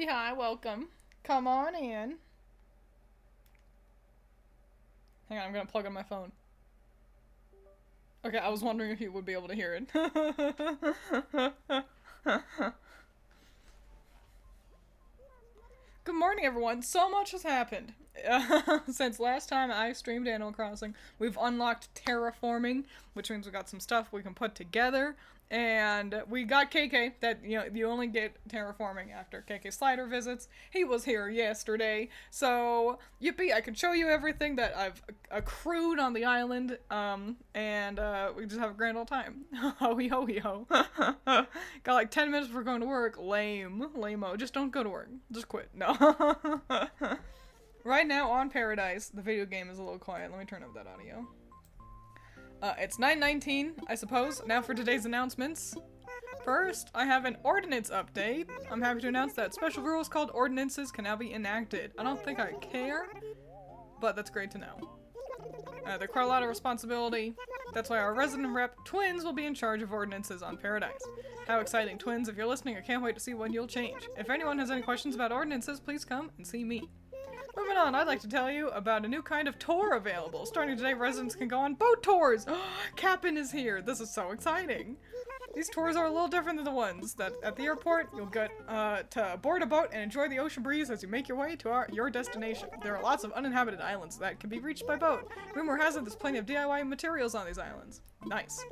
Howdy, hi, welcome. Come on in. Hang on, I'm gonna plug in my phone. Okay, I was wondering if you would be able to hear it. Good morning, everyone. So much has happened. Since last time I streamed Animal Crossing, we've unlocked Terraforming, which means we got some stuff we can put together. And we got KK, that, you know, you only get Terraforming after KK Slider visits. He was here yesterday, so yippee, I can show you everything that I've accrued on the island, and we just have a grand old time. Ho-hee ho-hee ho. Got like 10 minutes before going to work. Lame-o. Just don't go to work. Just quit. No. Right now on Paradise, the video game is a little quiet. Let me turn up that audio. It's 9:19, I suppose. Now for today's announcements. First, I have an ordinance update. I'm happy to announce that special rules called ordinances can now be enacted. I don't think I care, but that's great to know. They're quite a lot of responsibility. That's why our resident rep, Twiins, will be in charge of ordinances on Paradise. How exciting, Twiins. If you're listening, I can't wait to see when you'll change. If anyone has any questions about ordinances, please come and see me. Moving on, I'd like to tell you about a new kind of tour available. Starting today, residents can go on boat tours! Cap'n is here! This is so exciting! These tours are a little different than the ones that at the airport you'll get to board a boat and enjoy the ocean breeze as you make your way to your destination. There are lots of uninhabited islands that can be reached by boat. Rumor has it there's plenty of DIY materials on these islands. Nice.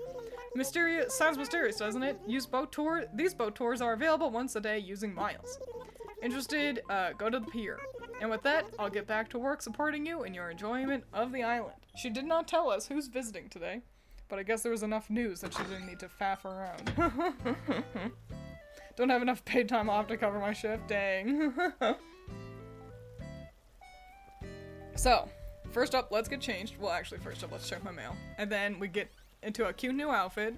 Mysterious sounds mysterious, doesn't it? These boat tours are available once a day using miles. Interested? Go to the pier. And with that, I'll get back to work supporting you in your enjoyment of the island. She did not tell us who's visiting today, but I guess there was enough news that she didn't need to faff around. Don't have enough paid time off to cover my shift, dang. So, first up, let's get changed. Well, actually, first up, let's check my mail. And then we get into a cute new outfit.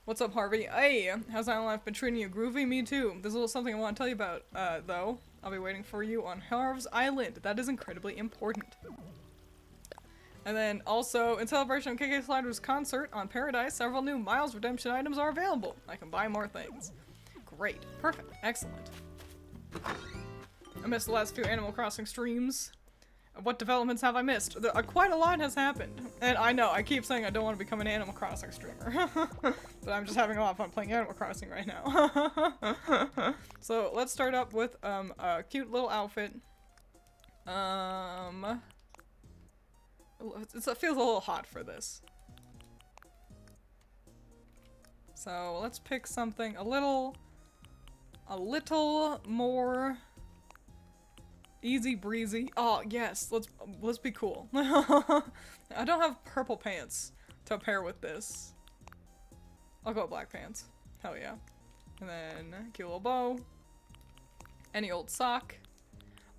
What's up, Harvey? Hey, how's Island Life been treating you? Groovy? Me too. There's a little something I want to tell you about, though. I'll be waiting for you on Harv's Island. That is incredibly important. And then also, in celebration of KK Slider's concert on Paradise, several new Miles Redemption items are available. I can buy more things. Great. Perfect. Excellent. I missed the last few Animal Crossing streams. What developments have I missed? Quite a lot has happened. And I know, I keep saying I don't want to become an Animal Crossing streamer. But I'm just having a lot of fun playing Animal Crossing right now. So let's start up with a cute little outfit. It feels a little hot for this. So let's pick something a little more easy breezy. Oh yes, let's be cool. I don't have purple pants to pair with this. I'll go black pants. Hell yeah. And then cute little bow. Any old sock.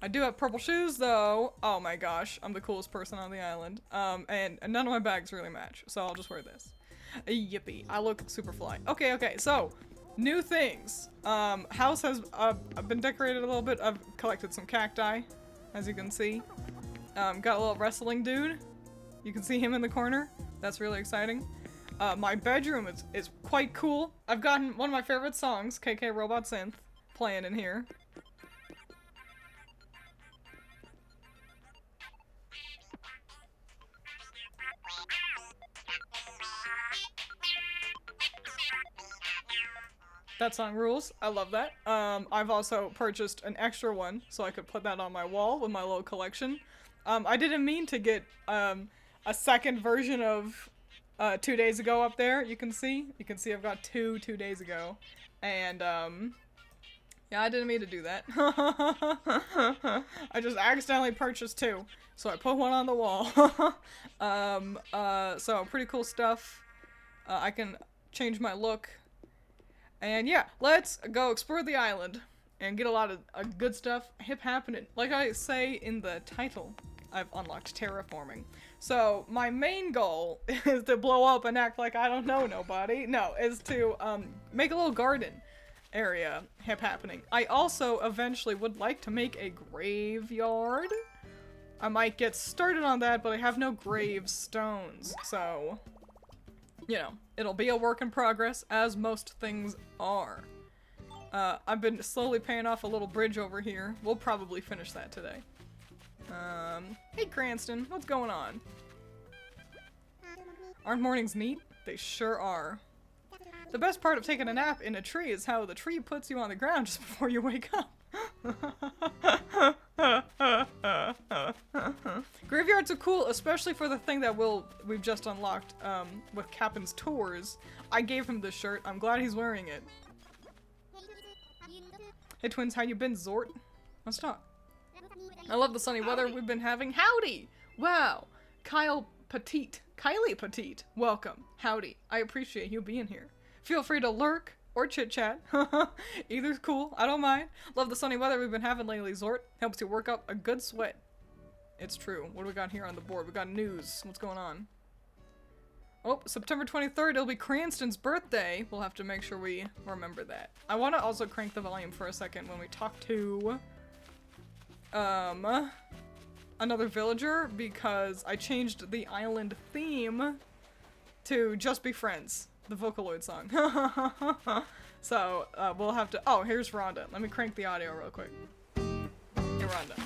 I do have purple shoes though. Oh my gosh, I'm the coolest person on the island. And none of my bags really match, so I'll just wear this. Yippee, I look super fly. Okay, so new things. House has been decorated a little bit. I've collected some cacti, as you can see. Got a little wrestling dude. You can see him in the corner. That's really exciting. My bedroom is quite cool. I've gotten one of my favorite songs, KK Robot Synth, playing in here. That song rules. I love that. I've also purchased an extra one so I could put that on my wall with my little collection. I didn't mean to get a second version of 2 days ago up there. You can see I've got two days ago. And yeah, I didn't mean to do that. I just accidentally purchased two. So I put one on the wall. So pretty cool stuff. I can change my look. And yeah, let's go explore the island and get a lot of good stuff happening. Like I say in the title, I've unlocked terraforming. So my main goal is to blow up and act like I don't know nobody. No, is to make a little garden area happening. I also eventually would like to make a graveyard. I might get started on that, but I have no gravestones, so you know, it'll be a work in progress, as most things are. I've been slowly paying off a little bridge over here. We'll probably finish that today. Hey Cranston, what's going on? Aren't mornings neat? They sure are. The best part of taking a nap in a tree is how the tree puts you on the ground just before you wake up. Graveyards are cool, especially for the thing that we've just unlocked with Captain's Tours. I gave him this shirt. I'm glad he's wearing it. Hey Twins, how you been, Zort? Let's talk. I love the sunny weather we've been having. Howdy! Wow! Kylie Petite, welcome. Howdy. I appreciate you being here. Feel free to lurk or chit-chat. Either's cool. I don't mind. Love the sunny weather we've been having lately, Zort. Helps you work up a good sweat. It's true. What do we got here on the board? We got news. What's going on? Oh, September 23rd, it'll be Cranston's birthday. We'll have to make sure we remember that. I want to also crank the volume for a second when we talk to another villager, because I changed the island theme to Just Be Friends, the Vocaloid song. So, we'll have to— oh, here's Rhonda. Let me crank the audio real quick. Hey, Rhonda.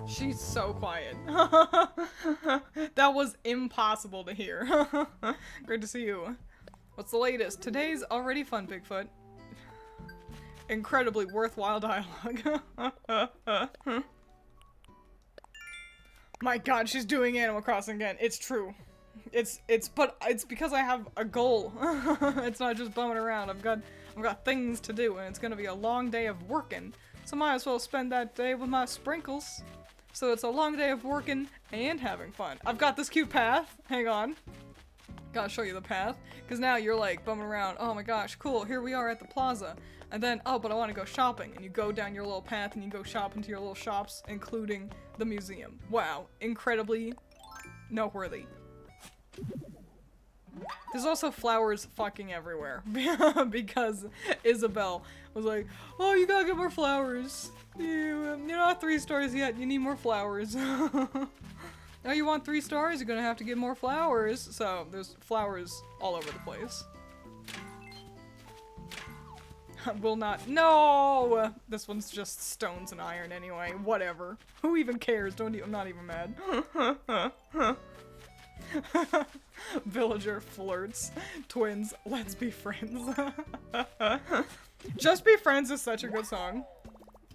She's so quiet. That was impossible to hear. Great to see you. What's the latest? Today's already fun, Bigfoot. Incredibly worthwhile dialogue. My god, she's doing Animal Crossing again. It's true. It's because I have a goal. It's not just bumming around. I've got things to do, and it's gonna be a long day of working. So might as well spend that day with my sprinkles. So it's a long day of working and having fun. I've got this cute path. Hang on. Gotta show you the path. Because now you're like bumming around. Oh my gosh, cool. Here we are at the plaza. And then, oh, but I want to go shopping. And you go down your little path and you go shop into your little shops, including the museum. Wow. Incredibly noteworthy. There's also flowers fucking everywhere. Because Isabel was like, oh, you gotta get more flowers. You're not 3 stars yet. You need more flowers. Now you want 3 stars? You're gonna have to get more flowers. So there's flowers all over the place. Will not— no! This one's just stones and iron anyway. Whatever. Who even cares? I'm not even mad. Villager flirts. Twins, let's be friends. Just Be Friends is such a good song.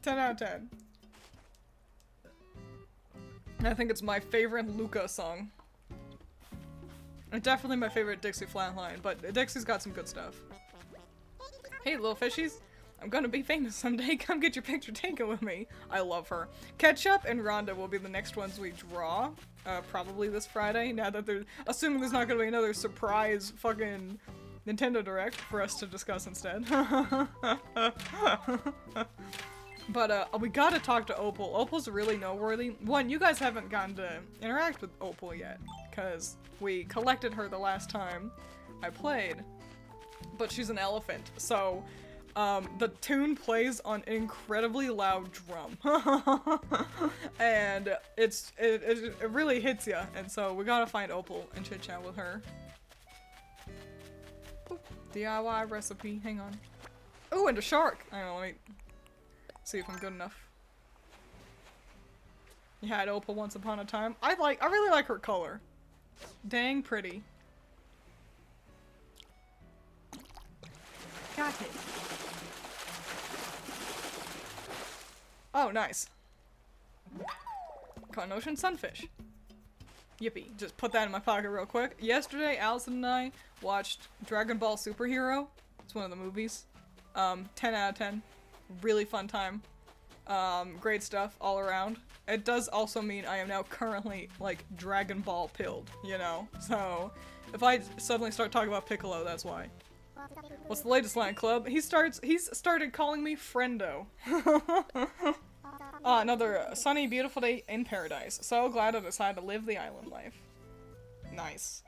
10 out of 10. I think it's my favorite Luca song. And definitely my favorite Dixie Flatline, but Dixie's got some good stuff. Hey, little fishies. I'm gonna be famous someday. Come get your picture taken with me. I love her. Ketchup and Rhonda will be the next ones we draw. Probably this Friday. Now that assuming there's not gonna be another surprise fucking Nintendo Direct for us to discuss instead. But we gotta talk to Opal. Opal's really noteworthy. One, you guys haven't gotten to interact with Opal yet, because we collected her the last time I played. But she's an elephant, so the tune plays on an incredibly loud drum. And it really hits ya, and so we gotta find Opal and chit chat with her. Ooh, DIY recipe, hang on. Ooh, and a shark! Hang on, let me see if I'm good enough. You had Opal once upon a time. I really like her color. Dang pretty. Got it. Oh, nice. Caught an ocean sunfish. Yippee. Just put that in my pocket real quick. Yesterday, Allison and I watched Dragon Ball Superhero. It's one of the movies. 10 out of 10. Really fun time. Great stuff all around. It does also mean I am now currently, like, Dragon Ball pilled, you know? So, if I suddenly start talking about Piccolo, that's why. What's the latest, Lion Club? He's started calling me Friendo. Another sunny, beautiful day in paradise. So glad I decided to live the island life. Nice.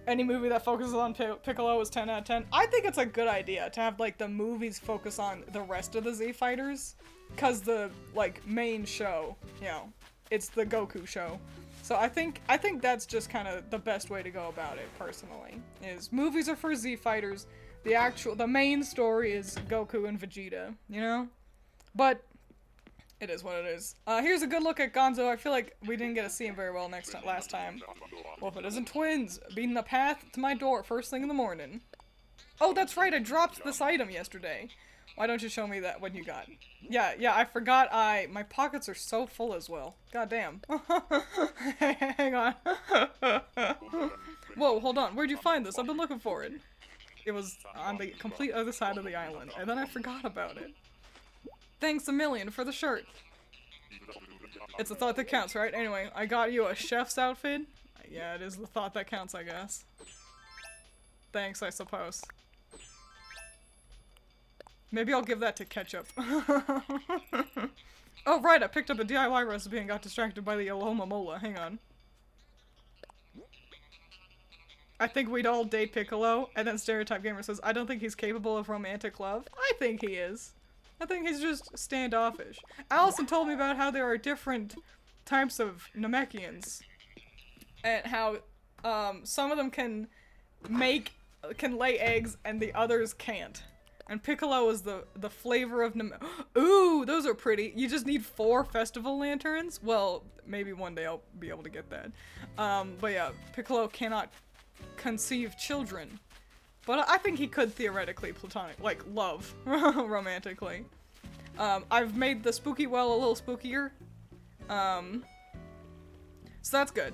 Any movie that focuses on Piccolo is 10 out of 10. I think it's a good idea to have, like, the movies focus on the rest of the Z Fighters. Cause the, like, main show, you know, it's the Goku show. So I think that's just kind of the best way to go about it, personally. Is movies are for Z fighters. The main story is Goku and Vegeta, you know? But it is what it is. Here's a good look at Gonzo. I feel like we didn't get to see him very well last time. Well, if it isn't Twiins, beating the path to my door first thing in the morning. Oh, that's right, I dropped this item yesterday. Why don't you show me that what you got? Yeah, I forgot my pockets are so full as well. God damn. Hang on. Whoa, hold on. Where'd you find this? I've been looking for it. It was on the complete other side of the island, and then I forgot about it. Thanks a million for the shirt. It's a thought that counts, right? Anyway, I got you a chef's outfit. Yeah, it is the thought that counts, I guess. Thanks, I suppose. Maybe I'll give that to Ketchup. Oh, right, I picked up a DIY recipe and got distracted by the Aloma Mola. Hang on. I think we'd all date Piccolo, and then Stereotype Gamer says, I don't think he's capable of romantic love. I think he is. I think he's just standoffish. Allison told me about how there are different types of Namekians. And how, some of them can lay eggs and the others can't. And Piccolo is the flavor of Ooh, those are pretty. You just need 4 festival lanterns? Well, maybe one day I'll be able to get that. But yeah, Piccolo cannot conceive children. But I think he could theoretically love romantically. I've made the spooky well a little spookier. So that's good.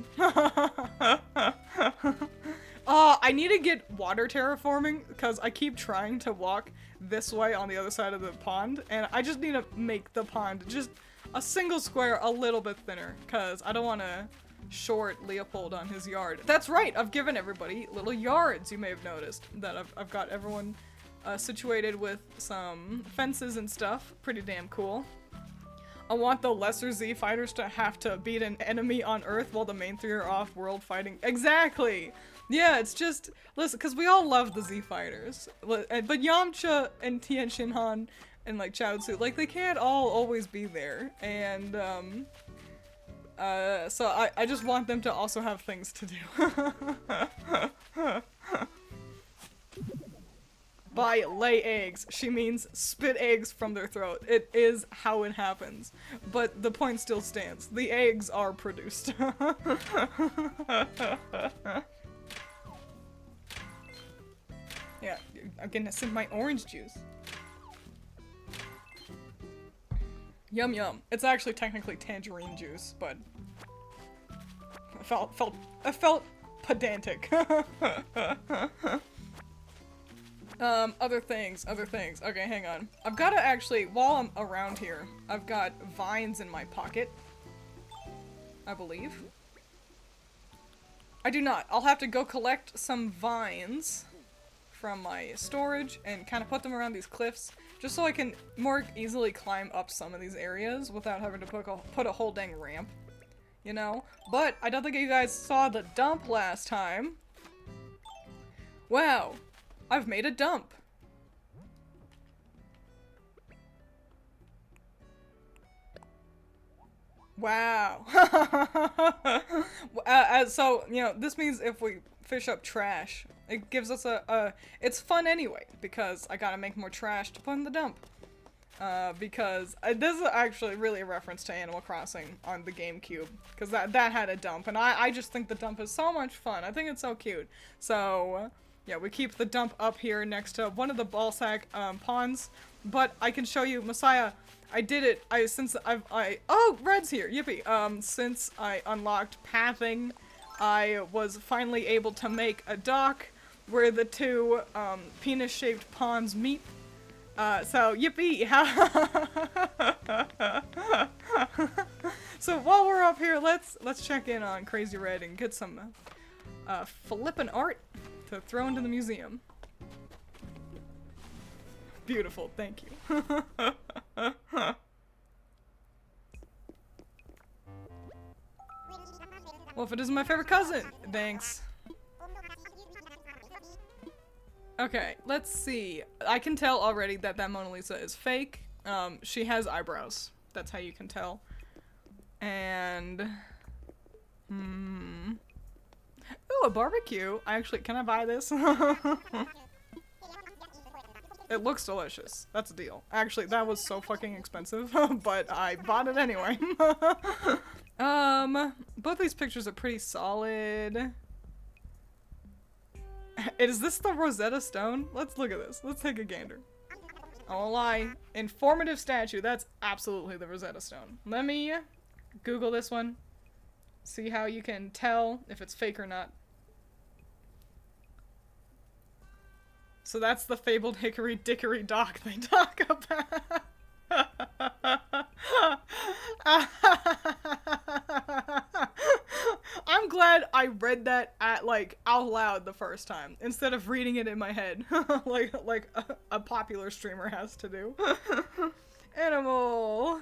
I need to get water terraforming because I keep trying to walk this way on the other side of the pond, and I just need to make the pond just a single square a little bit thinner because I don't want to short Leopold on his yard. That's right, I've given everybody little yards. You may have noticed that I've got everyone situated with some fences and stuff. Pretty damn cool. I want the lesser Z fighters to have to beat an enemy on Earth while the main 3 are off-world fighting. Exactly! Yeah, it's just, listen, because we all love the Z fighters. But Yamcha and Tien Shinhan and like Chaozu, like they can't all always be there. And so I just want them to also have things to do. By lay eggs, she means spit eggs from their throat. It is how it happens. But the point still stands. The eggs are produced. Yeah, I'm gonna sip my orange juice. Yum yum. It's actually technically tangerine juice, but I felt pedantic. Other things. Okay, hang on. I've gotta actually, while I'm around here, I've got vines in my pocket. I believe. I do not. I'll have to go collect some vines from my storage and kind of put them around these cliffs, just so I can more easily climb up some of these areas without having to put a whole dang ramp, you know? But I don't think you guys saw the dump last time. Wow. I've made a dump. Wow. So, you know, this means if we fish up trash, it gives us it's fun anyway, because I gotta make more trash to put in the dump. Because this is actually really a reference to Animal Crossing on the GameCube, because that had a dump, and I just think the dump is so much fun. I think it's so cute. So, yeah, we keep the dump up here next to one of the ballsack ponds, but I can show you, Messiah, I did it, oh, Red's here, yippee. Since I unlocked pathing, I was finally able to make a dock where the 2 penis-shaped ponds meet. So, yippee! So while we're up here, let's check in on Crazy Red and get some flippin' art to throw into the museum. Beautiful, thank you. Well, if it isn't my favorite cousin, thanks. Okay, let's see. I can tell already that Mona Lisa is fake. She has eyebrows. That's how you can tell. And... Ooh, a barbecue. Can I buy this? It looks delicious. That's a deal. Actually, that was so fucking expensive, but I bought it anyway. Both these pictures are pretty solid. Is this the Rosetta Stone? Let's look at this. Let's take a gander. I won't lie. Informative statue. That's absolutely the Rosetta Stone. Let me Google this one. See how you can tell if it's fake or not. So that's the fabled hickory dickory dock they talk about. I'm glad I read that out loud the first time instead of reading it in my head like a popular streamer has to do. Animal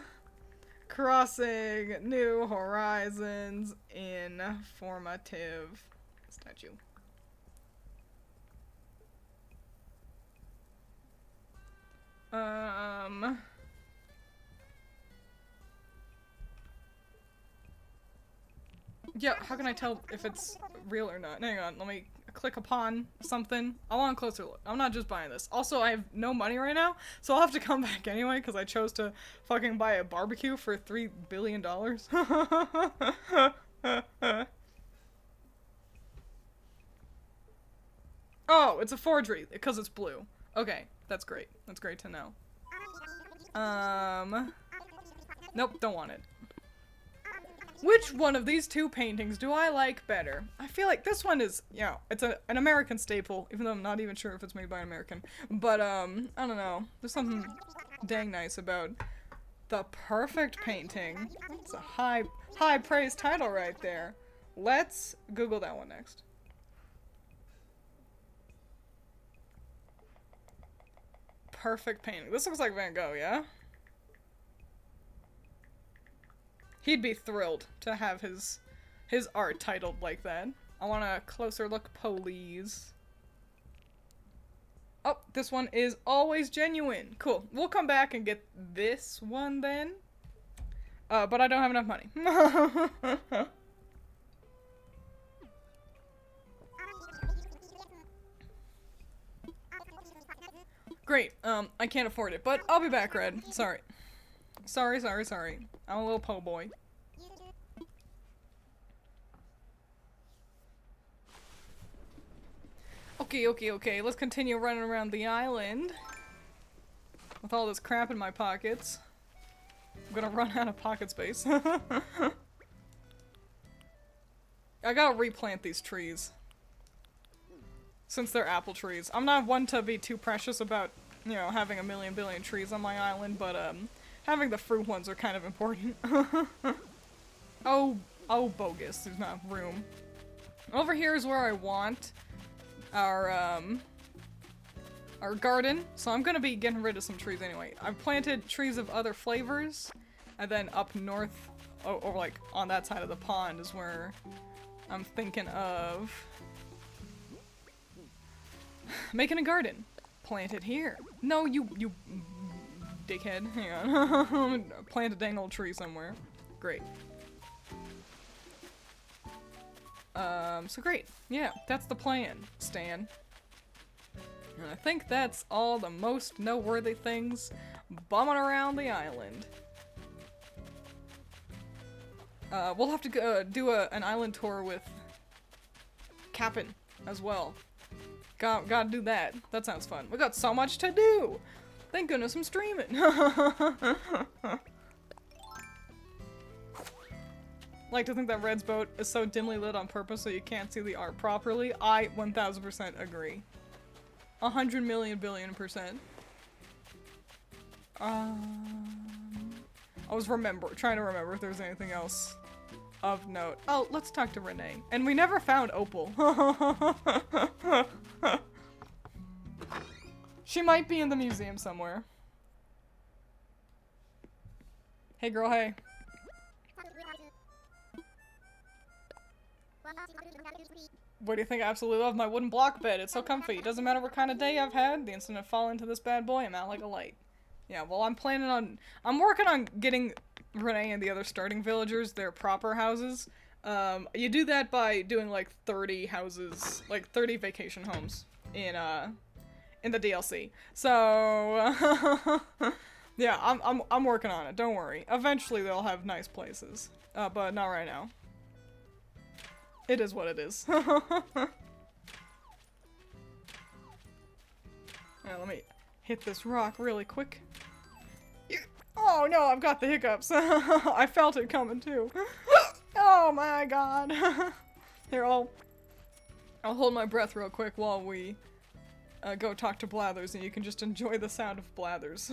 Crossing New Horizons informative statue. Yeah, how can I tell if it's real or not? Hang on, let me click upon something. I want a closer look. I'm not just buying this. Also, I have no money right now, so I'll have to come back anyway, because I chose to fucking buy a barbecue for $3 billion. Oh, it's a forgery, because it's blue. Okay, that's great. That's great to know. Nope, don't want it. Which one of these two paintings do I like better? I feel like this one is, it's an American staple, even though I'm not even sure if it's made by an American. But, I don't know. There's something dang nice about the perfect painting. It's a high praise title right there. Let's Google that one next. Perfect painting. This looks like Van Gogh, yeah? He'd be thrilled to have his art titled like that. I want a closer look, please. Oh, this one is always genuine. Cool. We'll come back and get this one then. But I don't have enough money. Great. I can't afford it, but I'll be back, Red. Sorry. Sorry. I'm a little po' boy. Okay. Let's continue running around the island. With all this crap in my pockets. I'm gonna run out of pocket space. I gotta replant these trees. Since they're apple trees. I'm not one to be too precious about, having a million billion trees on my island, but, having the fruit ones are kind of important. Oh, bogus. There's not room. Over here is where I want our garden. So I'm gonna be getting rid of some trees anyway. I've planted trees of other flavors, and then up north, or like on that side of the pond is where I'm thinking of making a garden. Plant it here. No, you dickhead. Hang on. Plant a dang old tree somewhere. Great. So great. Yeah, that's the plan, Stan. And I think that's all the most noteworthy things bumming around the island. We'll have to go do an island tour with Cap'n as well. Gotta do that. That sounds fun. We got so much to do! Thank goodness I'm streaming! Like to think that Red's boat is so dimly lit on purpose so you can't see the art properly. I 1000% agree. 100 million billion%. I was trying to remember if there was anything else of note. Oh, let's talk to Renee. And we never found Opal. She might be in the museum somewhere. Hey girl, hey. What do you think? I absolutely love my wooden block bed. It's so comfy. Doesn't matter what kind of day I've had. The instant I fall into this bad boy, I'm out like a light. Yeah, well, I'm working on getting Renee and the other starting villagers their proper houses. You do that by doing like 30 houses, like 30 vacation homes in the DLC. So yeah, I'm working on it. Don't worry. Eventually they'll have nice places, but not right now. It is what it is. Alright, let me hit this rock really quick. Oh no, I've got the hiccups. I felt it coming too. Oh my god. Here, I'll hold my breath real quick while we go talk to Blathers, and you can just enjoy the sound of Blathers.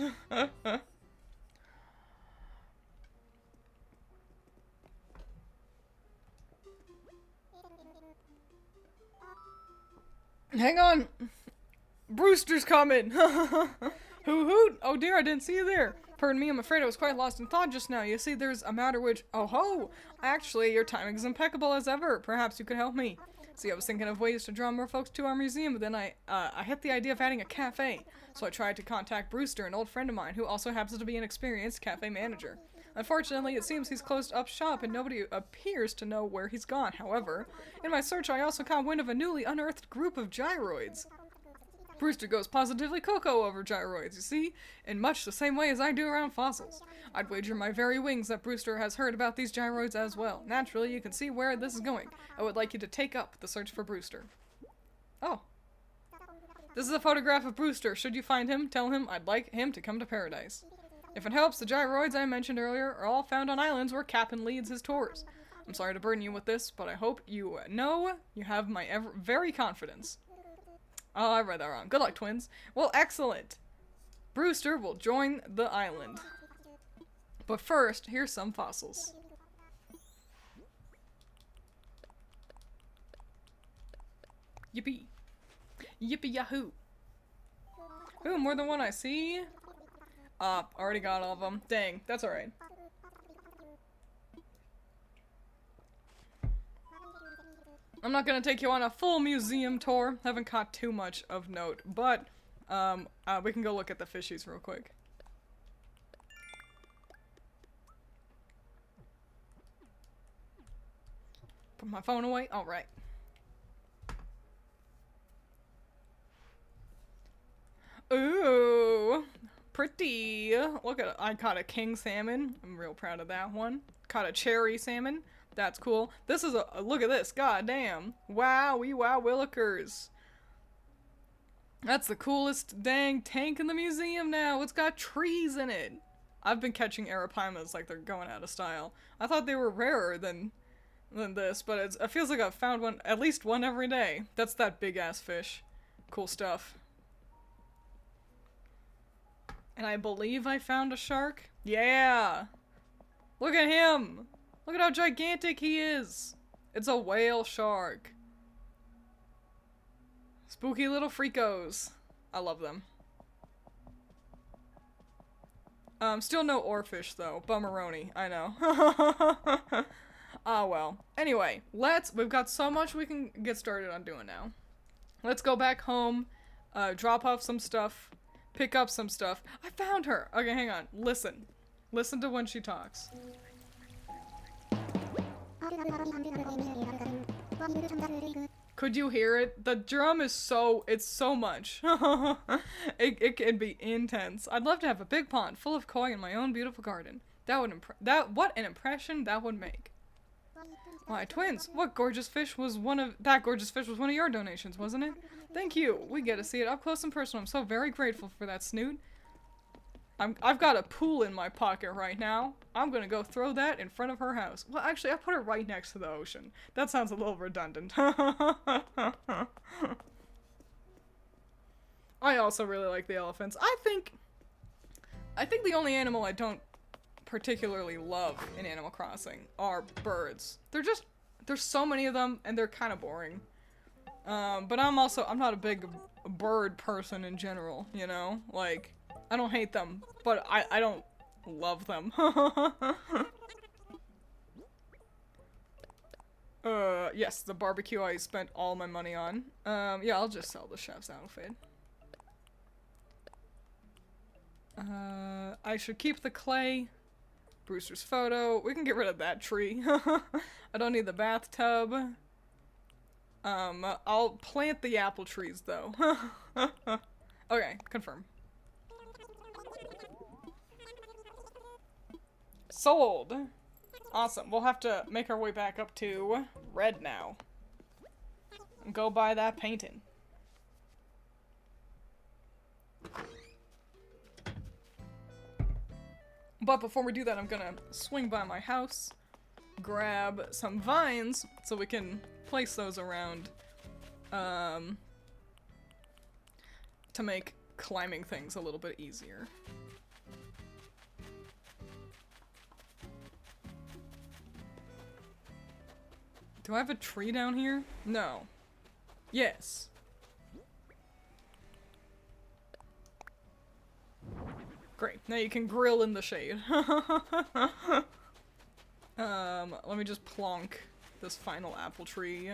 Hang on! Brewster's coming! Hoot hoot! Oh dear, I didn't see you there! Pardon me, I'm afraid I was quite lost in thought just now. You see, there's a matter which— oh ho! Actually, your timing is impeccable as ever. Perhaps you could help me. See, I was thinking of ways to draw more folks to our museum, but then I hit the idea of adding a cafe. So I tried to contact Brewster, an old friend of mine, who also happens to be an experienced cafe manager. Unfortunately, it seems he's closed up shop and nobody appears to know where he's gone. However, in my search I also caught wind of a newly unearthed group of gyroids. Brewster goes positively cocoa over gyroids, you see, in much the same way as I do around fossils. I'd wager my very wings that Brewster has heard about these gyroids as well. Naturally, you can see where this is going. I would like you to take up the search for Brewster. Oh. This is a photograph of Brewster. Should you find him, tell him I'd like him to come to paradise. If it helps, the gyroids I mentioned earlier are all found on islands where Cap'n leads his tours. I'm sorry to burden you with this, but I hope you know you have my very confidence. Oh, I read that wrong. Good luck, twins. Well, excellent. Brewster will join the island. But first, here's some fossils. Yippee. Yippee yahoo. Ooh, more than one I see. Already got all of them. Dang, that's alright. I'm not gonna take you on a full museum tour. Haven't caught too much of note, but we can go look at the fishies real quick. Put my phone away. All right. Ooh, pretty. Look at it. I caught a king salmon. I'm real proud of that one. Caught a cherry salmon. That's cool. This is a look at this. God damn. Wowie wow willikers. That's the coolest dang tank in the museum now. It's got trees in it. I've been catching arapaimas like they're going out of style. I thought they were rarer than this, but it feels like I've found one, at least one every day. That's that big ass fish. Cool stuff. And I believe I found a shark. Yeah. Look at him. Look at how gigantic he is! It's a whale shark. Spooky little freakos. I love them. Still no oarfish though. Bummeroni. I know. Ah well. Anyway, we've got so much we can get started on doing now. Let's go back home, drop off some stuff, pick up some stuff. I found her! Okay, hang on. Listen. Listen to when she talks. Could you hear it? The drum is it's so much. It can be intense. I'd love to have a big pond full of koi in my own beautiful garden. What an impression that would make. Why, twins, that gorgeous fish was one of your donations, wasn't it? Thank you. We get to see it up close and personal. I'm so very grateful for that, Snoot. I've got a pool in my pocket right now. I'm gonna go throw that in front of her house. Well, actually, I put it right next to the ocean. That sounds a little redundant. I also really like the elephants. I think the only animal I don't particularly love in Animal Crossing are birds. There's so many of them, and they're kind of boring. But I'm not a big bird person in general, you know? Like, I don't hate them, but I don't love them. Yes, the barbecue I spent all my money on. Yeah, I'll just sell the chef's outfit. I should keep the clay, Brewster's photo. We can get rid of that tree. I don't need the bathtub. I'll plant the apple trees, though. Okay, confirm. Sold! Awesome. We'll have to make our way back up to red now. And go buy that painting. But before we do that, I'm gonna swing by my house, grab some vines, so we can place those around, to make climbing things a little bit easier. Do I have a tree down here? No. Yes. Great. Now you can grill in the shade. Let me just plonk this final apple tree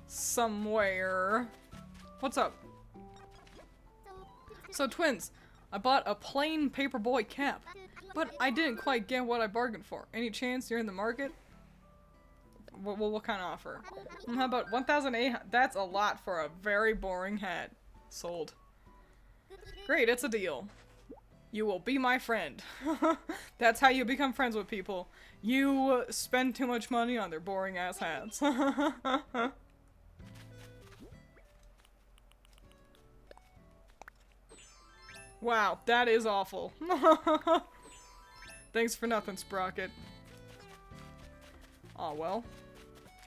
somewhere. What's up? So, Twiins, I bought a plain paperboy cap, but I didn't quite get what I bargained for. Any chance you're in the market? What kind of offer? How about 1,800? That's a lot for a very boring hat. Sold. Great, it's a deal. You will be my friend. That's how you become friends with people. You spend too much money on their boring ass hats. Wow, that is awful. Thanks for nothing, Sprocket. Aw, well.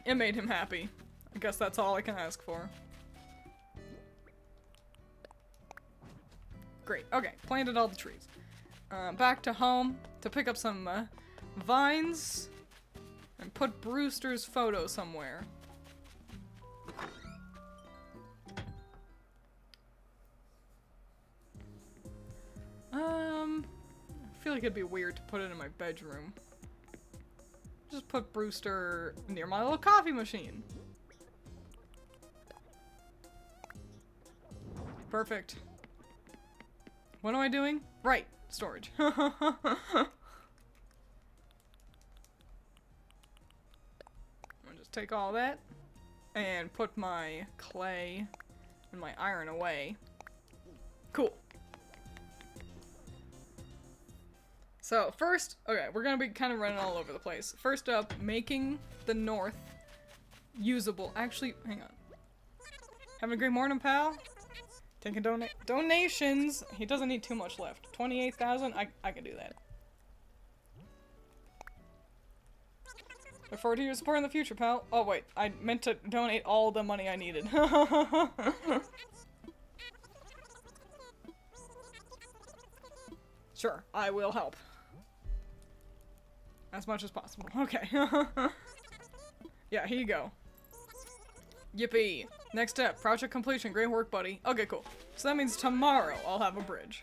It made him happy. I guess that's all I can ask for. Great. Okay, planted all the trees. Back to home to pick up some vines and put Brewster's photo somewhere. I feel like it'd be weird to put it in my bedroom. Just put Brewster near my little coffee machine. Perfect. What am I doing? Right, storage. I'll just take all that and put my clay and my iron away. Cool. So first, okay, we're gonna be kind of running all over the place. First up, making the north usable. Actually, hang on. Having a great morning, pal? Taking donations. He doesn't need too much left. 28,000? I can do that. Look forward to your support in the future, pal. Oh, wait. I meant to donate all the money I needed. Sure, I will help. As much as possible. Okay. Yeah, here you go. Yippee. Next step, project completion. Great work, buddy. Okay, cool. So that means tomorrow I'll have a bridge.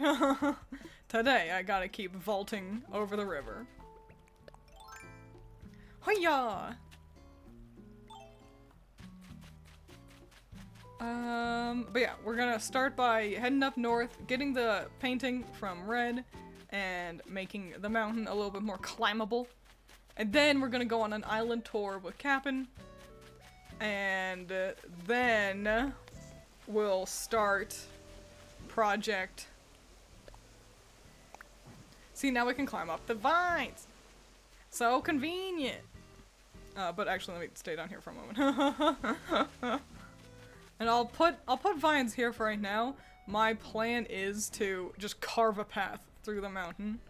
Today, I gotta keep vaulting over the river. Hiya! But yeah, we're gonna start by heading up north, getting the painting from red, and making the mountain a little bit more climbable. And then we're gonna go on an island tour with Cap'n. And then we'll start project. See, now we can climb up the vines. So convenient. But actually, let me stay down here for a moment. And I'll put vines here for right now. My plan is to just carve a path through the mountain.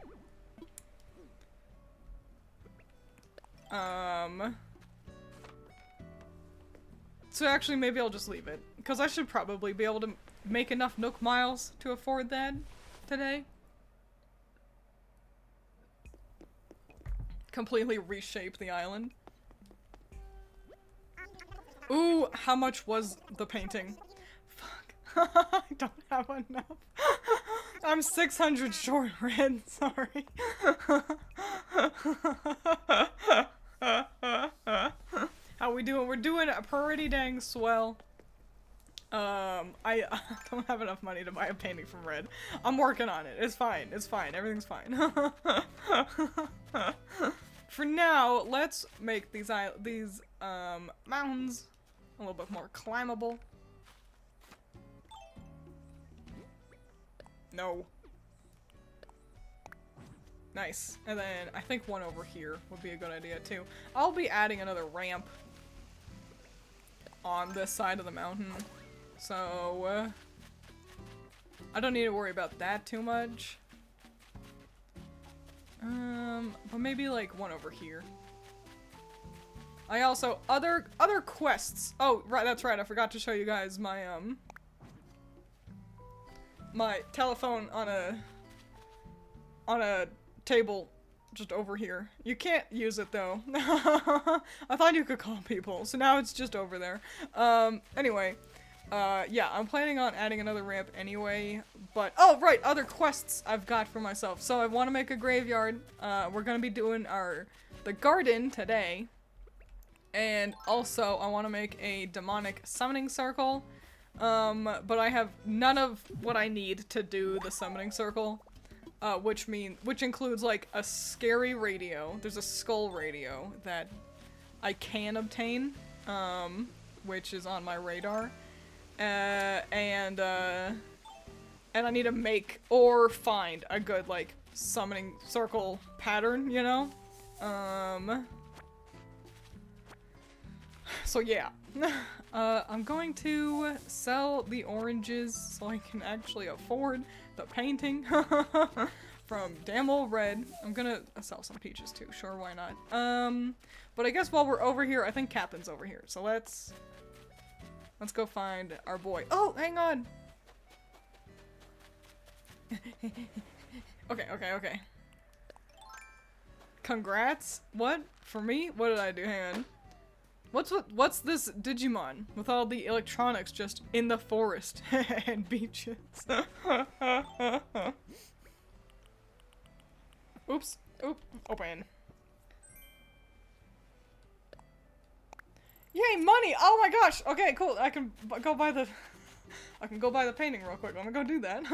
So actually, maybe I'll just leave it. Because I should probably be able to make enough Nook miles to afford that today. Completely reshape the island. Ooh, how much was the painting? Fuck. I don't have enough. I'm 600 short, Red. Sorry. How we doing? We're doing pretty dang swell. I don't have enough money to buy a painting from Red. I'm working on it. It's fine. It's fine. Everything's fine. For now, let's make these mountains a little bit more climbable. No. Nice. And then I think one over here would be a good idea too. I'll be adding another ramp on this side of the mountain. So, I don't need to worry about that too much. But maybe like one over here. I also, other quests. Oh, right, that's right, I forgot to show you guys my, my telephone on a table just over here. You can't use it though. I thought you could call people, so now it's just over there. Anyway. Yeah, I'm planning on adding another ramp anyway, but- oh, right, other quests I've got for myself. So I want to make a graveyard. We're gonna be doing the garden today. And also, I want to make a demonic summoning circle. But I have none of what I need to do the summoning circle. Which includes, like, a scary radio. There's a skull radio that I can obtain, which is on my radar. And I need to make or find a good, like, summoning circle pattern, you know? So yeah. I'm going to sell the oranges so I can actually afford the painting from damn old Red. I'm gonna sell some peaches too, sure, why not? But I guess while we're over here, I think Captain's over here, so let's go find our boy. Oh, hang on! Okay. Congrats? What? For me? What did I do? Hang on. What's this Digimon with all the electronics just in the forest and beaches? Oops. Oop. Open. Yay, money! Oh my gosh! Okay, cool. I can go buy the painting real quick. Let me go do that.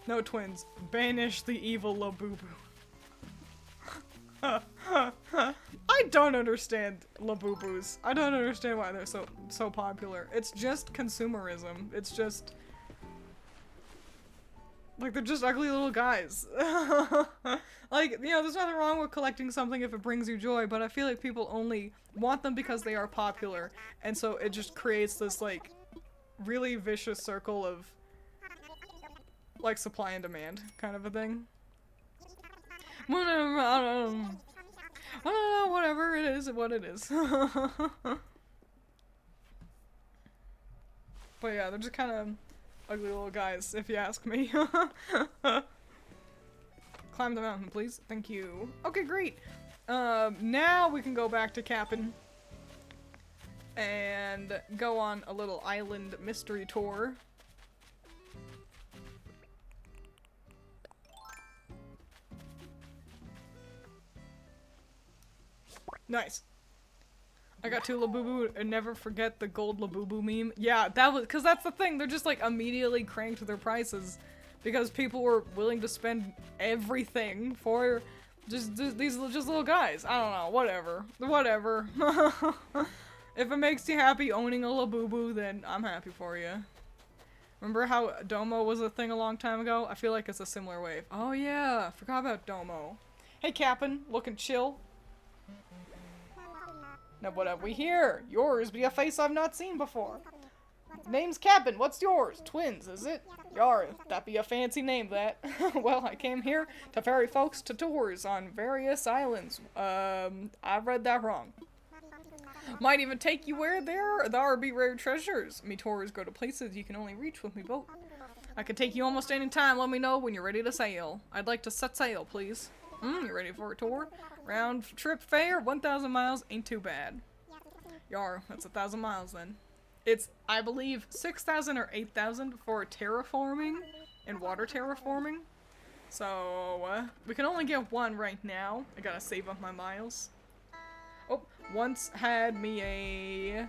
No, Twiins. Banish the evil Labubu. I don't understand Labubus. I don't understand why they're so popular. It's just consumerism. It's just like they're just ugly little guys. Like, you know, there's nothing wrong with collecting something if it brings you joy, but I feel like people only want them because they are popular, and so it just creates this like really vicious circle of like supply and demand kind of a thing. I don't know, whatever it is, what it is. But yeah, they're just kind of ugly little guys, if you ask me. Climb the mountain, please. Thank you. Okay, great. Now we can go back to Cap'n and go on a little island mystery tour. Nice. I got 2 Labubu and never forget the gold Labubu meme. Yeah, because that's the thing. They're just like immediately cranked their prices because people were willing to spend everything for just little guys. I don't know. Whatever. If it makes you happy owning a Labubu, then I'm happy for you. Remember how Domo was a thing a long time ago? I feel like it's a similar wave. Oh yeah, forgot about Domo. Hey Cap'n, looking chill. Now what have we here? Yours be a face I've not seen before. Name's Cap'n, what's yours? Twiins, is it? Yar, that be a fancy name, that. Well, I came here to ferry folks to tours on various islands. I read that wrong. Might even take you where there be rare treasures. Me tours go to places you can only reach with me boat. I can take you almost any time, let me know when you're ready to sail. I'd like to set sail, please. You ready for a tour? Round trip fare, 1,000 miles, ain't too bad. Yar, that's 1,000 miles then. It's, I believe, 6,000 or 8,000 for terraforming and water terraforming. So, we can only get one right now. I gotta save up my miles. Oh, once had me a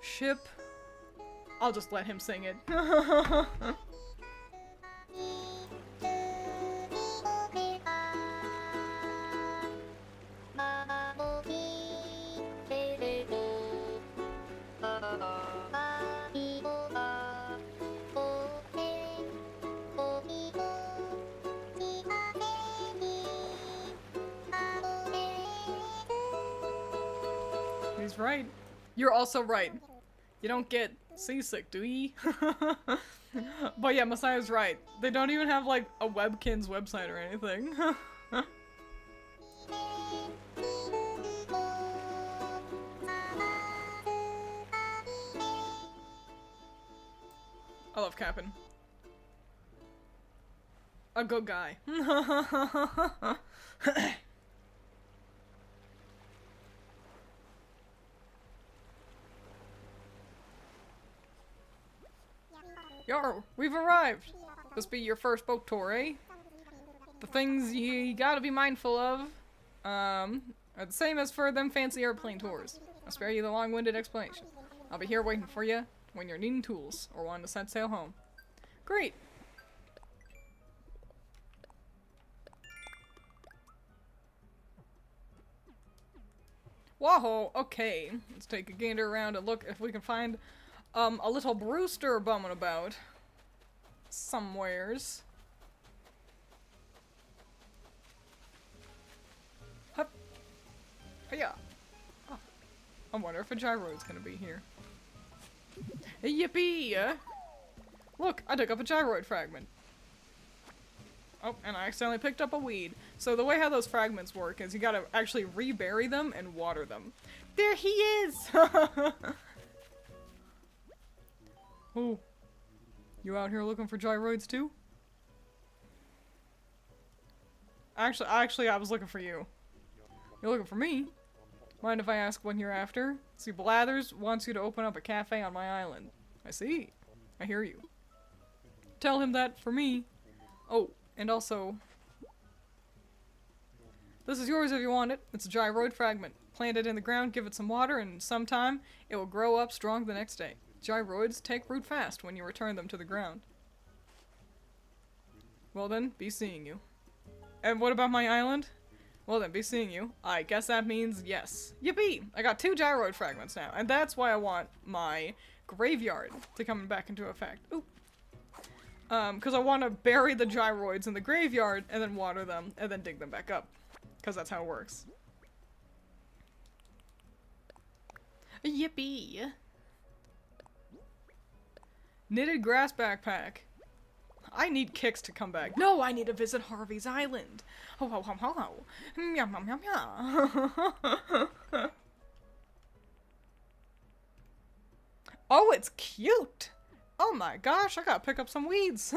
ship. I'll just let him sing it. He's right. You're also right. You don't get seasick, do ye? But yeah, Messiah's right. They don't even have like a Webkinz website or anything. I love Cap'n. A good guy. Yar, we've arrived! This be your first boat tour, eh? The things you gotta be mindful of, are the same as for them fancy airplane tours. I'll spare you the long-winded explanation. I'll be here waiting for you when you're needing tools or wanting to set sail home. Great! Whoa, okay. Let's take a gander around and look if we can find a little Brewster bumming about somewheres. Hup. Yeah. Oh. I wonder if a gyroid's gonna be here. Yippee! Look, I took up a gyroid fragment. Oh, and I accidentally picked up a weed. So the way how those fragments work is you gotta actually rebury them and water them. There he is! Oh. You out here looking for gyroids too? Actually, I was looking for you. You're looking for me? Mind if I ask what you're after? See, Blathers wants you to open up a cafe on my island. I see. I hear you. Tell him that for me. Oh, and also... This is yours if you want it. It's a gyroid fragment. Plant it in the ground, give it some water, and sometime it will grow up strong the next day. Gyroids take root fast when you return them to the ground. Well then, be seeing you. And what about my island? Well then, be seeing you. I guess that means yes. Yippee! I got 2 gyroid fragments now, and that's why I want my graveyard to come back into effect. Oop. Because I want to bury the gyroids in the graveyard, and then water them, and then dig them back up. Because that's how it works. Yippee! Knitted grass backpack. I need Kix to come back. No, I need to visit Harvey's Island. Ho ho ho ho ho. Meow meow meow meow. Oh, it's cute. Oh my gosh, I gotta pick up some weeds.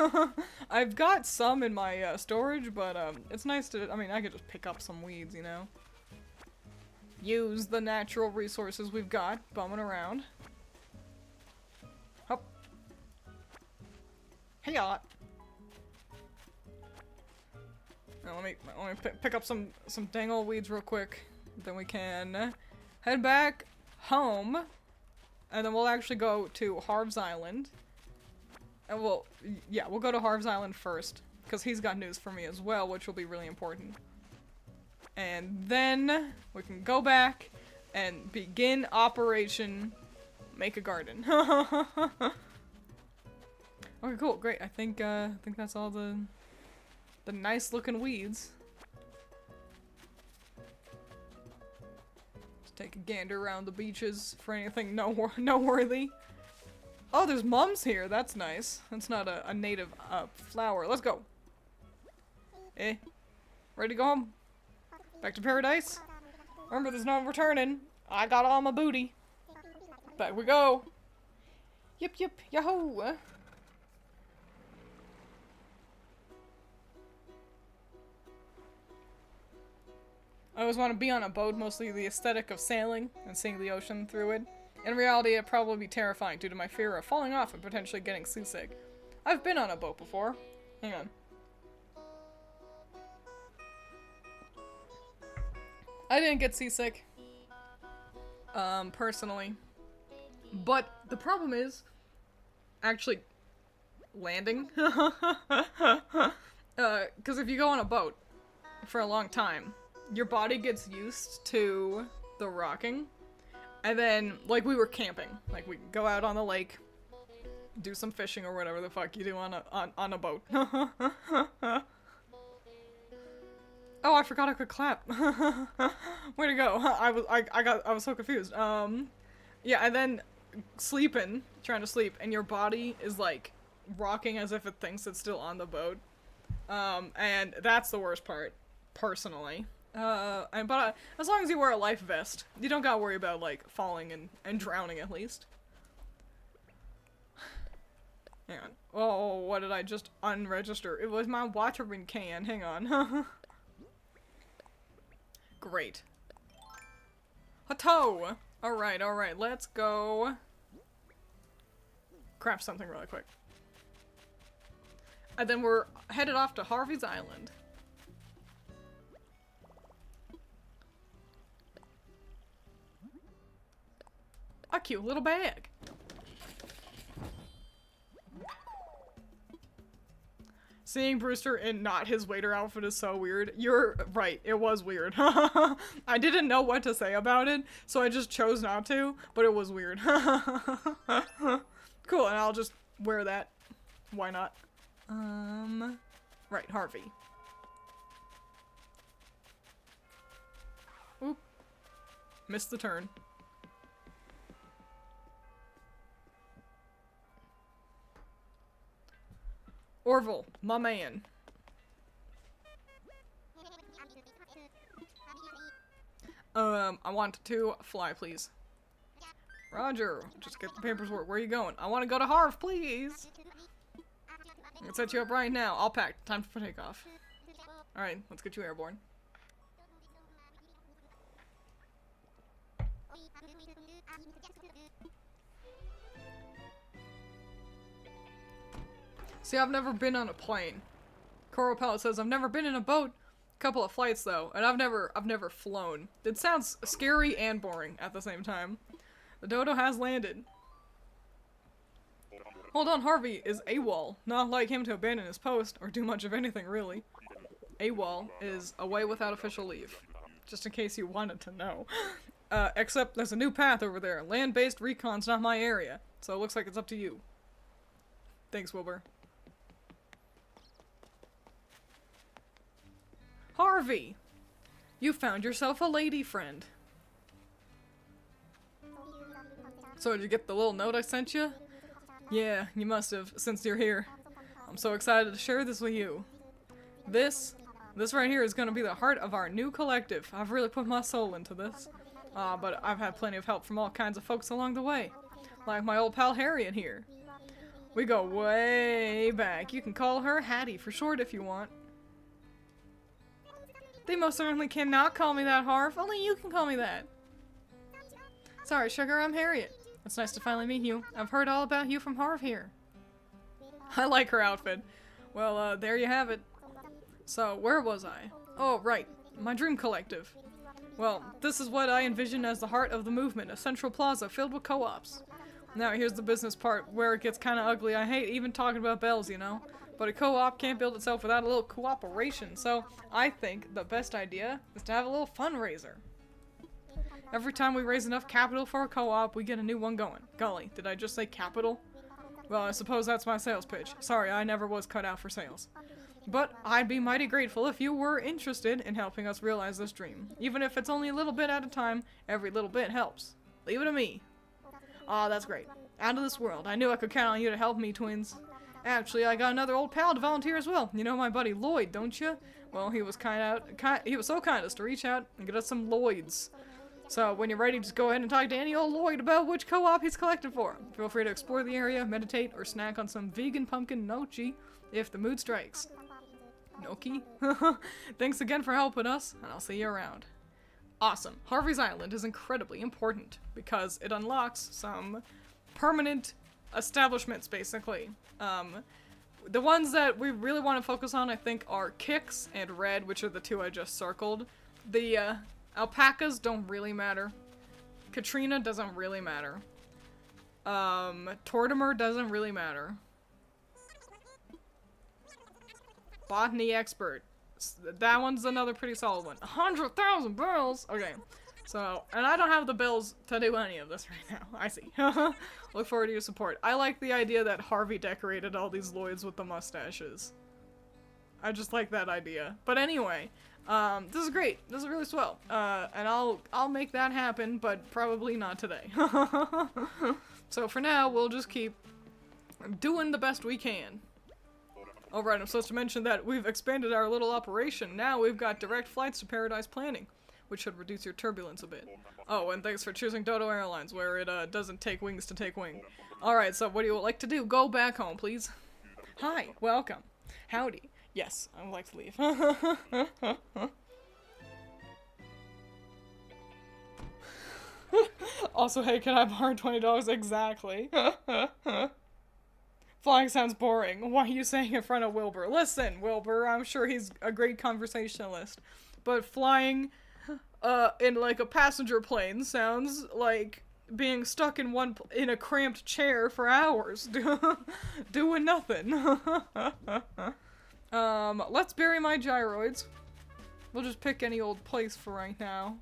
I've got some in my storage, but it's nice to, I mean, I could just pick up some weeds, you know? Use the natural resources we've got, bumming around. Hop. Hey, yacht. Now, let me pick up some dang old weeds real quick. Then we can head back home. And then we'll actually go to Harv's Island. And we'll go to Harv's Island first. Because he's got news for me as well, which will be really important. And then we can go back and begin Operation Make a Garden. Okay, cool, great. I think that's all the nice looking weeds. Let's take a gander around the beaches for anything noteworthy. Oh, there's mums here. That's nice. That's not a native flower. Let's go. Eh? Ready to go home? Back to paradise? Remember, there's no returning. I got all my booty. Back we go. Yip yip yahoo. I always want to be on a boat, mostly the aesthetic of sailing and seeing the ocean through it. In reality, it'd probably be terrifying due to my fear of falling off and potentially getting seasick. I've been on a boat before. Hang on. I didn't get seasick. personally. But the problem is actually landing. Because if you go on a boat for a long time, your body gets used to the rocking. And then, like, we were camping. Like, we go out on the lake, do some fishing or whatever the fuck you do on a boat. Oh, I forgot I could clap. Way to go. I was so confused. Yeah, and then trying to sleep, and your body is, like, rocking as if it thinks it's still on the boat. And that's the worst part, personally. But as long as you wear a life vest, you don't gotta worry about, like, falling and drowning, at least. Hang on. Oh, what did I just unregister? It was my watering can. Hang on. Great. Hato! Alright, let's go craft something really quick. And then we're headed off to Harvey's Island. A cute little bag. Seeing Brewster in not his waiter outfit is so weird. You're right, it was weird. I didn't know what to say about it, so I just chose not to, but it was weird. Cool, and I'll just wear that. Why not? Right, Harvey. Oop. Missed the turn. Orville, my man. I want to fly, please. Roger, just get the paperwork. Where are you going? I want to go to Harv, please. I can set you up right now. All packed. Time for takeoff. Alright, let's get you airborne. See, I've never been on a plane. Coral Pellet says, I've never been in a boat. Couple of flights, though, and I've never flown. It sounds scary and boring at the same time. The dodo has landed. Hold on, Harvey is AWOL. Not like him to abandon his post, or do much of anything, really. AWOL is away without official leave. Just in case you wanted to know. Except there's a new path over there. Land-based recon's not my area, so it looks like it's up to you. Thanks, Wilbur. Harvey! You found yourself a lady friend. So did you get the little note I sent you? Yeah, you must have, since you're here. I'm so excited to share this with you. This right here is gonna be the heart of our new collective. I've really put my soul into this. But I've had plenty of help from all kinds of folks along the way. Like my old pal Harriet here. We go way back. You can call her Hattie for short if you want. They most certainly cannot call me that, Harv. Only you can call me that. Sorry, sugar, I'm Harriet. It's nice to finally meet you. I've heard all about you from Harv here. I like her outfit. Well, there you have it. So, where was I? Oh, right. My dream collective. Well, this is what I envision as the heart of the movement, a central plaza filled with co-ops. Now, here's the business part where it gets kind of ugly. I hate even talking about bells, you know? But a co-op can't build itself without a little cooperation, so I think the best idea is to have a little fundraiser. Every time we raise enough capital for a co-op, we get a new one going. Golly, did I just say capital? Well, I suppose that's my sales pitch. Sorry, I never was cut out for sales. But I'd be mighty grateful if you were interested in helping us realize this dream. Even if it's only a little bit at a time, every little bit helps. Leave it to me. Aw, that's great. Out of this world. I knew I could count on you to help me, Twiins. Actually, I got another old pal to volunteer as well. You know my buddy Lloyd, don't you? Well, he was so kind as to reach out and get us some Lloyds. So, when you're ready, just go ahead and talk to any old Lloyd about which co-op he's collected for. Feel free to explore the area, meditate, or snack on some vegan pumpkin nochi if the mood strikes. Noki? Thanks again for helping us, and I'll see you around. Awesome. Harvey's Island is incredibly important because it unlocks some permanent establishments, basically. The ones that we really want to focus on, I think, are Kix and Red, which are the two I just circled. The alpacas don't really matter. Katrina doesn't really matter. Tortimer doesn't really matter. Botany expert. That one's another pretty solid one. 100,000 bills! Okay. So, and I don't have the bills to do any of this right now. I see. Look forward to your support. I like the idea that Harvey decorated all these Lloyds with the mustaches. I just like that idea. But anyway, this is great. This is really swell. And I'll make that happen, but probably not today. So for now, we'll just keep doing the best we can. Alright, I'm supposed to mention that we've expanded our little operation. Now we've got direct flights to Paradise Planning, which should reduce your turbulence a bit. Oh, and thanks for choosing Dodo Airlines, where it doesn't take wings to take wing. Alright, so what do you like to do? Go back home, please. Hi, welcome. Howdy. Yes, I would like to leave. Also, hey, can I borrow $20? Exactly. Flying sounds boring. Why are you saying in front of Wilbur? Listen, Wilbur, I'm sure he's a great conversationalist, but flying in like a passenger plane sounds like being stuck in a cramped chair for hours doing nothing. Let's bury my gyroids. We'll just pick any old place for right now.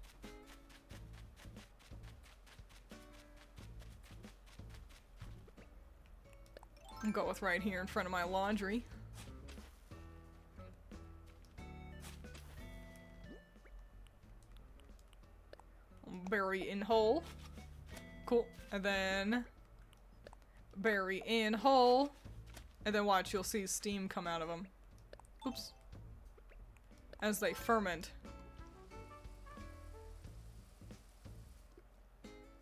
I'll go with right here in front of my laundry. Bury in hole. Cool. And then bury in hole. And then watch, you'll see steam come out of them. Oops. As they ferment.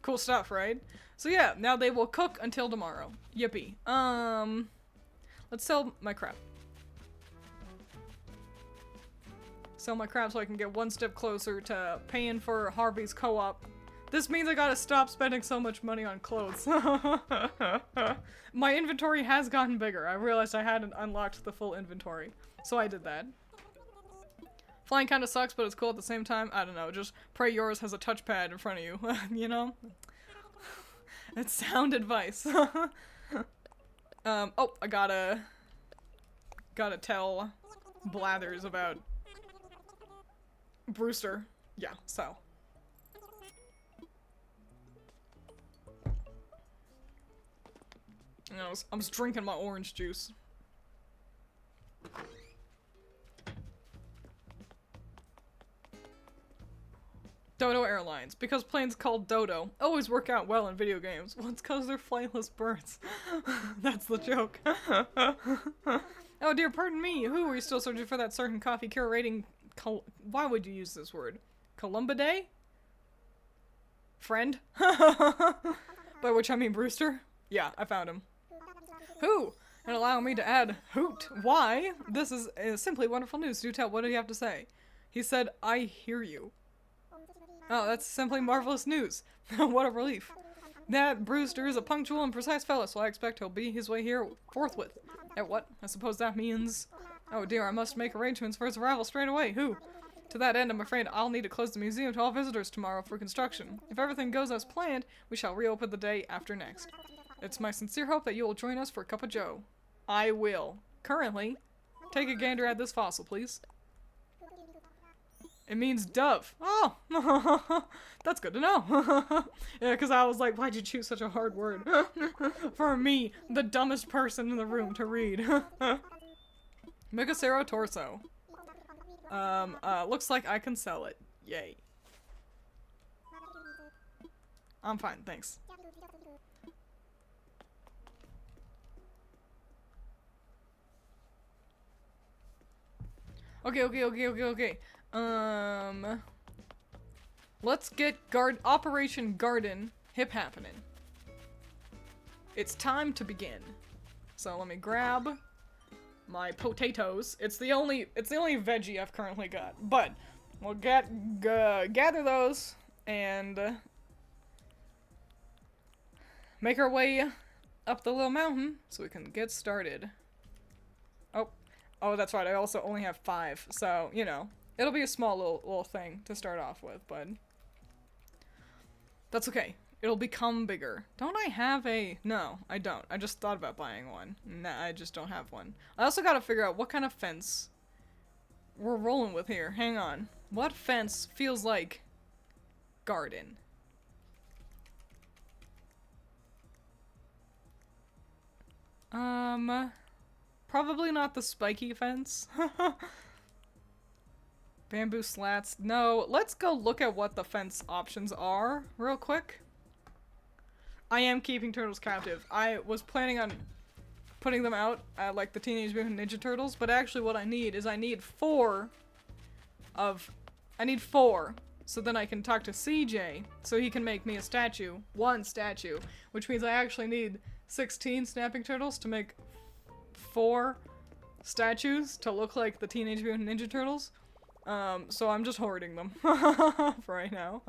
Cool stuff, right? So yeah, now they will cook until tomorrow. Yippee. Let's sell my crap. Sell my crap so I can get one step closer to paying for Harvey's co-op. This means I gotta stop spending so much money on clothes. My inventory has gotten bigger. I realized I hadn't unlocked the full inventory. So I did that. Flying kinda sucks, but it's cool at the same time. I don't know, just pray yours has a touchpad in front of you, you know? It's sound advice. Oh, I gotta tell Blathers about Brewster. Yeah, so. You know, I'm just drinking my orange juice. Dodo Airlines. Because planes called Dodo always work out well in video games. Well, it's because they're flightless birds. That's the joke. Oh dear, pardon me. Who are you still searching for that certain coffee curating? Why would you use this word? Columbidae? Friend? By which I mean Brewster? Yeah, I found him. Who? And allow me to add hoot. Why? This is simply wonderful news. Do tell, what do you have to say? He said, I hear you. Oh, that's simply marvelous news. What a relief. That Brewster is a punctual and precise fellow, so I expect he'll be his way here forthwith. At what? I suppose that means... Oh dear, I must make arrangements for his arrival straight away. Who? To that end, I'm afraid I'll need to close the museum to all visitors tomorrow for construction. If everything goes as planned, we shall reopen the day after next. It's my sincere hope that you will join us for a cup of joe. I will. Currently, take a gander at this fossil, please. It means dove. Oh, that's good to know. Yeah, because I was like, why'd you choose such a hard word? For me, the dumbest person in the room to read. Megacero torso. Looks like I can sell it. Yay. I'm fine, thanks. Okay. Let's get Operation Garden hip happening. It's time to begin. So let me grab my potatoes. It's the only veggie I've currently got. But we'll gather those and make our way up the little mountain so we can get started. Oh, that's right. I also only have 5, so, you know, it'll be a small little thing to start off with, but That's okay. It'll become bigger. Don't I have a... No, I don't. I just thought about buying one. Nah, I just don't have one. I also gotta figure out what kind of fence we're rolling with here. Hang on. What fence feels like garden? Probably not the spiky fence. Bamboo slats. No, let's go look at what the fence options are real quick. I am keeping turtles captive. I was planning on putting them out like the Teenage Mutant Ninja Turtles, but actually what I need is I need four. So then I can talk to CJ so he can make me a statue. One statue. Which means I actually need 16 snapping turtles to make 4 statues to look like the Teenage Mutant Ninja Turtles. So I'm just hoarding them for right now.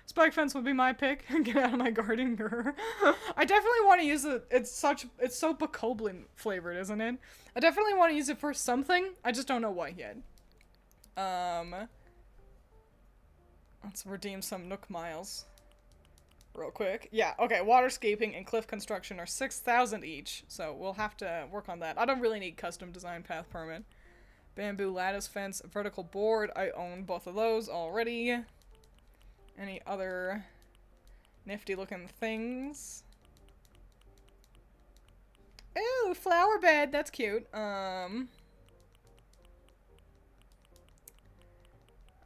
Spike fence would be my pick. Get out of my garden, girl. I definitely want to use it. It's so bokoblin flavored, isn't it? I definitely want to use it for something. I just don't know what yet. Let's redeem some Nook miles real quick. Yeah, okay, waterscaping and cliff construction are 6,000 each, so we'll have to work on that. I don't really need custom design path permit. Bamboo lattice fence, vertical board, I own both of those already. Any other nifty looking things? Ooh, flower bed, that's cute. Hang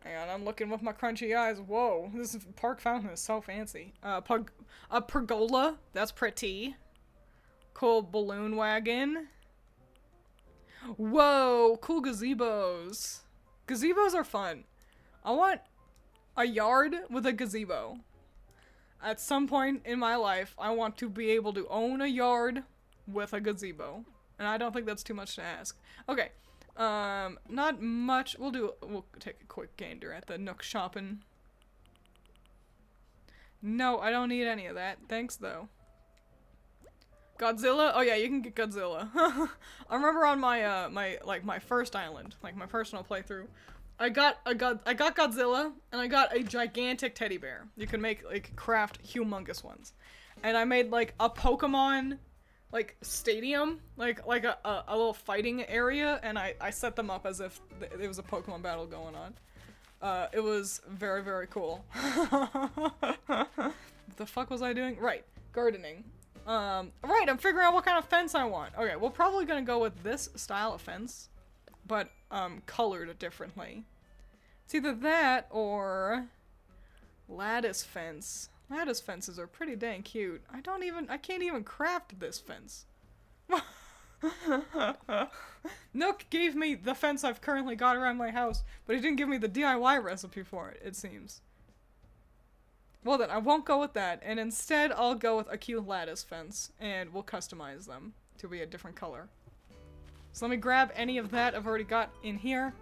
on, I'm looking with my crunchy eyes. Whoa, this park fountain is so fancy. A pergola, that's pretty. Cool balloon wagon. Whoa, cool gazebos. Gazebos are fun. I want a yard with a gazebo. At some point in my life, I want to be able to own a yard with a gazebo. And I don't think that's too much to ask. Okay. Not much. We'll take a quick gander at the Nook shopping. No, I don't need any of that. Thanks, though. Godzilla? Oh yeah, you can get Godzilla. I remember on my, my first island, like my personal playthrough, I got Godzilla, and I got a gigantic teddy bear. You can make, like, craft humongous ones. And I made, like, a Pokemon, like, stadium, like a little fighting area, and I set them up as if there was a Pokemon battle going on. It was very, very cool. What the fuck was I doing? Right, gardening. Right, I'm figuring out what kind of fence I want. Okay, we're probably gonna go with this style of fence, but, colored differently. It's either that or lattice fence. Lattice fences are pretty dang cute. I can't even craft this fence. Nook gave me the fence I've currently got around my house, but he didn't give me the DIY recipe for it, it seems. Well then, I won't go with that, and instead I'll go with a cute lattice fence, and we'll customize them to be a different color. So let me grab any of that I've already got in here.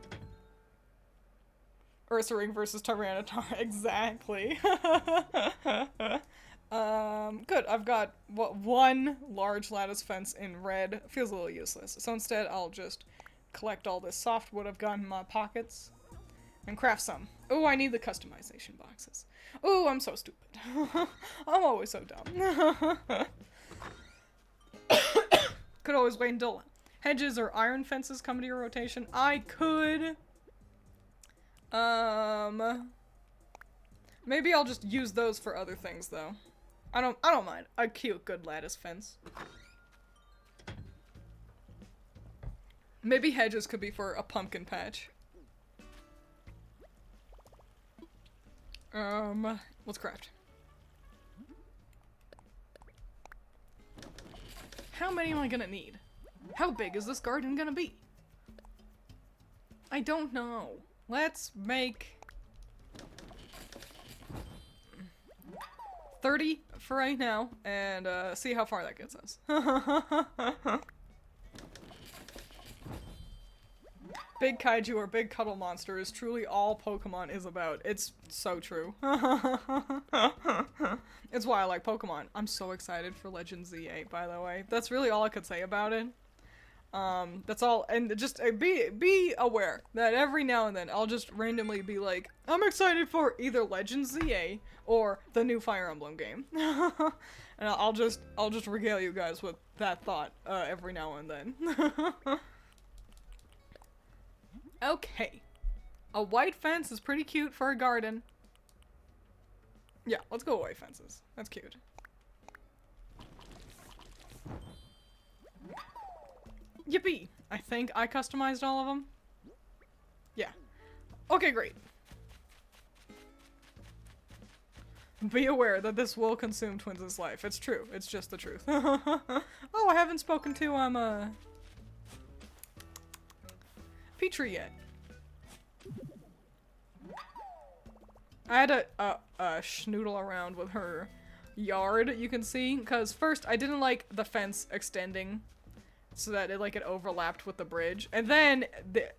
Ursaring versus Tyranitar, exactly. Good, I've got one large lattice fence in red. Feels a little useless. So instead I'll just collect all this softwood I've got in my pockets and craft some. Oh, I need the customization boxes. Oh, I'm so stupid. I'm always so dumb. Could always wait until hedges or iron fences come to your rotation. I could. Maybe I'll just use those for other things though. I don't mind a cute, good lattice fence. Maybe hedges could be for a pumpkin patch. Let's craft. How many am I gonna need? How big is this garden gonna be? I don't know. Let's make 30 for right now, and see how far that gets us. Big kaiju or big cuddle monster is truly all Pokemon is about. It's so true. It's why I like Pokemon. I'm so excited for Legends Z8, by the way. That's really all I could say about it. That's all, and just be aware that every now and then I'll just randomly be like, I'm excited for either Legends ZA or the new Fire Emblem game, and I'll just regale you guys with that thought every now and then. Okay, a white fence is pretty cute for a garden. Yeah, let's go white fences. That's cute. Yippee! I think I customized all of them. Yeah. Okay, great. Be aware that this will consume Twiins' life. It's true. It's just the truth. Oh, I haven't spoken to, Petrie yet. I had to, schnoodle around with her yard, you can see, because first I didn't like the fence extending so that it overlapped with the bridge, and then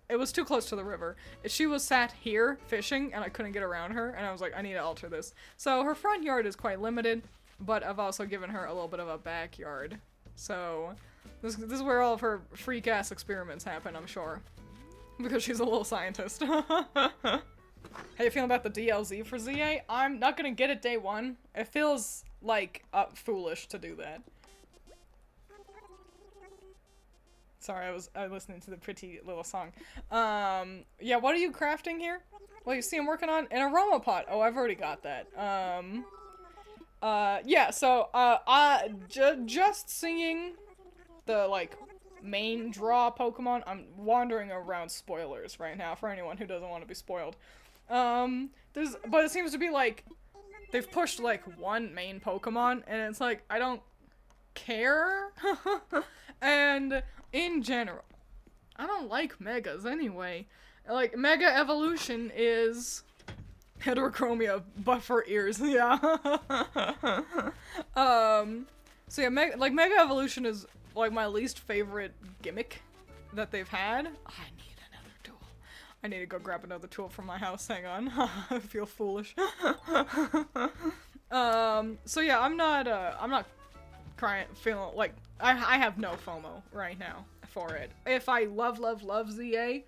it was too close to the river. She was sat here fishing and I couldn't get around her, and I was like, I need to alter this. So her front yard is quite limited, but I've also given her a little bit of a backyard. So this is where all of her freak ass experiments happen, I'm sure, because she's a little scientist. How you feeling about the DLZ for ZA? I'm not gonna get it day one. It feels like foolish to do that. Sorry, I was listening to the pretty little song. Yeah, what are you crafting here? Well, you see I'm working on an aroma pot. Oh, I've already got that. Yeah, so, just singing the, like, main draw Pokemon. I'm wandering around spoilers right now for anyone who doesn't want to be spoiled. But it seems to be, like, they've pushed, like, one main Pokemon, and it's like, I don't care. And in general, I don't like Megas anyway. Like, Mega Evolution is heterochromia, but for ears, yeah. So yeah, Mega Evolution is, like, my least favorite gimmick that they've had. I need another tool. I need to go grab another tool from my house, hang on. I feel foolish. So yeah, I'm not feeling like, I have no FOMO right now for it. If I love ZA,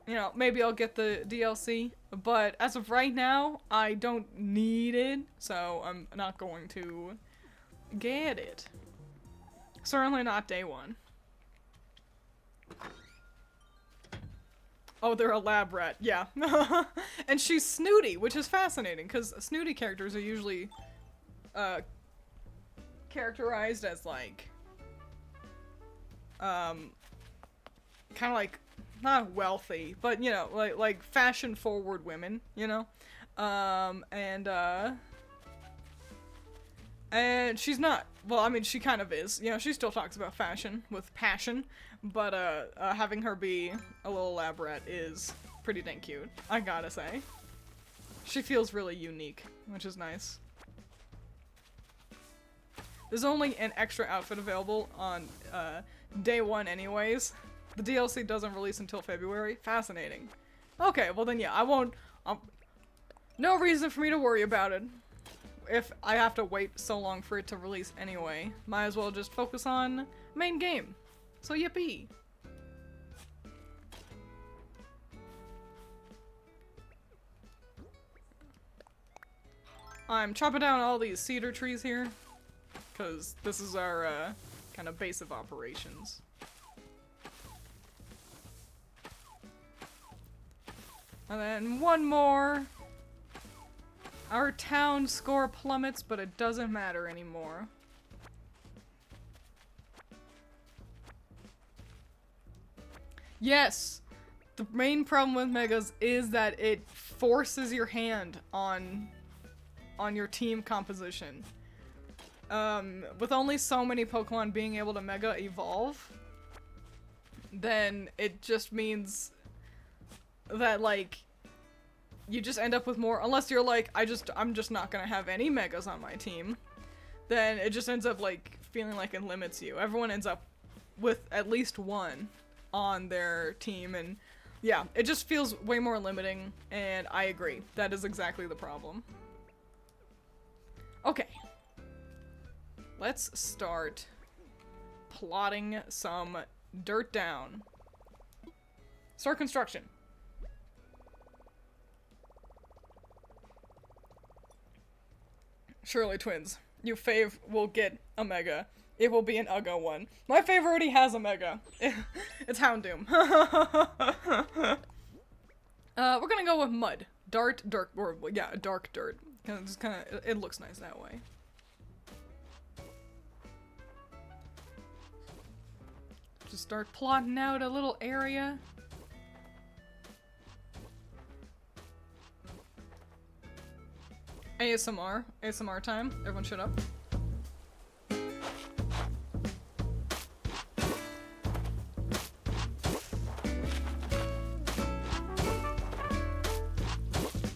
you know, maybe I'll get the DLC, but as of right now, I don't need it, so I'm not going to get it. Certainly not day one. Oh, they're a lab rat, yeah. And she's snooty, which is fascinating, because snooty characters are usually, characterized as, like, kind of like, not wealthy, but, you know, like fashion-forward women, you know? And she's not. Well, I mean, she kind of is. You know, she still talks about fashion with passion, but, having her be a little lab rat is pretty dang cute, I gotta say. She feels really unique, which is nice. There's only an extra outfit available on, day one anyways. The DLC doesn't release until February. Fascinating. Okay, well then yeah, I won't, no reason for me to worry about it. If I have to wait so long for it to release anyway, might as well just focus on main game. So yippee! I'm chopping down all these cedar trees here, because this is our, kind of base of operations. And then one more. Our town score plummets, but it doesn't matter anymore. Yes! The main problem with Megas is that it forces your hand on your team composition. With only so many Pokemon being able to Mega Evolve, then it just means that, like, you just end up with more, unless you're like, I'm just not gonna have any Megas on my team, then it just ends up, like, feeling like it limits you. Everyone ends up with at least one on their team, and yeah, it just feels way more limiting, and I agree. That is exactly the problem. Okay. Let's start plotting some dirt down. Start construction. Surely, Twiins, you fave will get a mega. It will be an Uggo one. My fave already has a mega. It's Houndoom. We're gonna go with mud. Dark dirt. It's kinda, it looks nice that way. Just start plotting out a little area. ASMR time. Everyone shut up.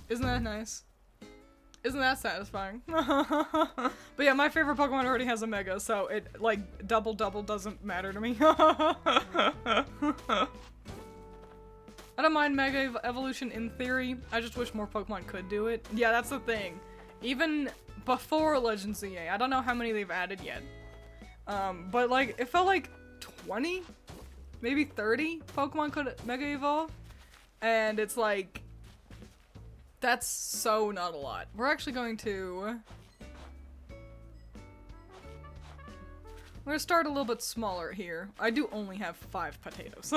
Isn't that nice? Isn't that satisfying? But yeah, my favorite Pokemon already has a Mega, so it, like, double doesn't matter to me. I don't mind Mega Evolution in theory, I just wish more Pokemon could do it. Yeah, that's the thing. Even before Legends EA, I don't know how many they've added yet. But like, it felt like 20? Maybe 30 Pokemon could Mega Evolve? And it's like, that's so not a lot. We're actually going to... We're gonna start a little bit smaller here. I do only have 5 potatoes.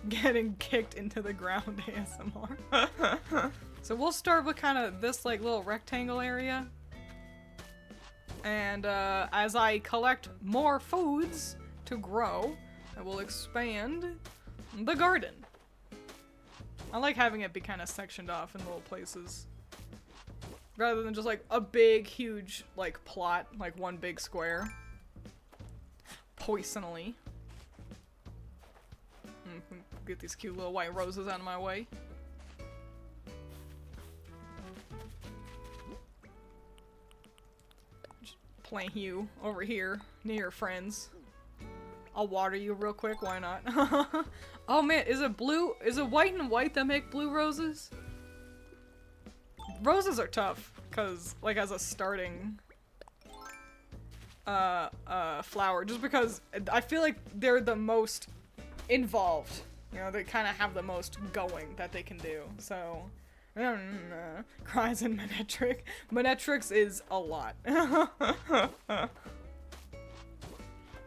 Getting kicked into the ground ASMR. So we'll start with kind of this like little rectangle area. And as I collect more foods to grow, I will expand the garden. I like having it be kind of sectioned off in little places. Rather than just like a big, huge, like plot, like one big square. Poisonally. Get these cute little white roses out of my way. Just plant you over here near your friends. I'll water you real quick, why not? Oh man, is it blue? Is it white and white that make blue roses? Roses are tough, cause like as a starting flower, just because I feel like they're the most involved. You know, they kind of have the most going that they can do. So, cries in Manectric. Manectrix is a lot.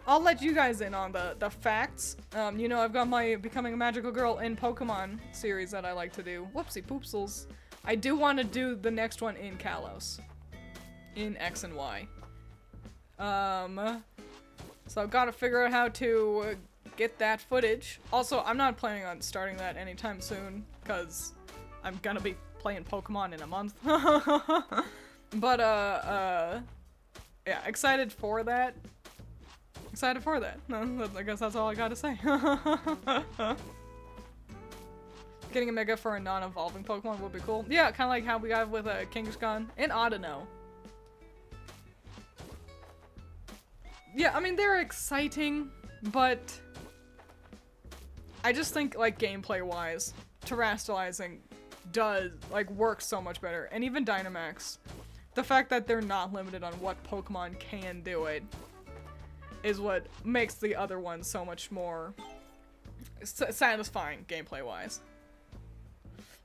I'll let you guys in on the facts. You know, I've got my Becoming a Magical Girl in Pokemon series that I like to do. Whoopsie poopsels. I do want to do the next one in Kalos. In X and Y. So I've got to figure out how to get that footage. Also, I'm not planning on starting that anytime soon, because I'm gonna be playing Pokemon in a month. But, yeah, excited for that. Excited for that. No, I guess that's all I gotta say. Getting a Mega for a non-evolving Pokemon would be cool. Yeah, kind of like how we got with Kangaskhan and Audino. Yeah, I mean, they're exciting, but I just think, like, gameplay-wise, terrestrializing does, like, works so much better. And even Dynamax, the fact that they're not limited on what Pokemon can do it is what makes the other ones so much more satisfying gameplay-wise.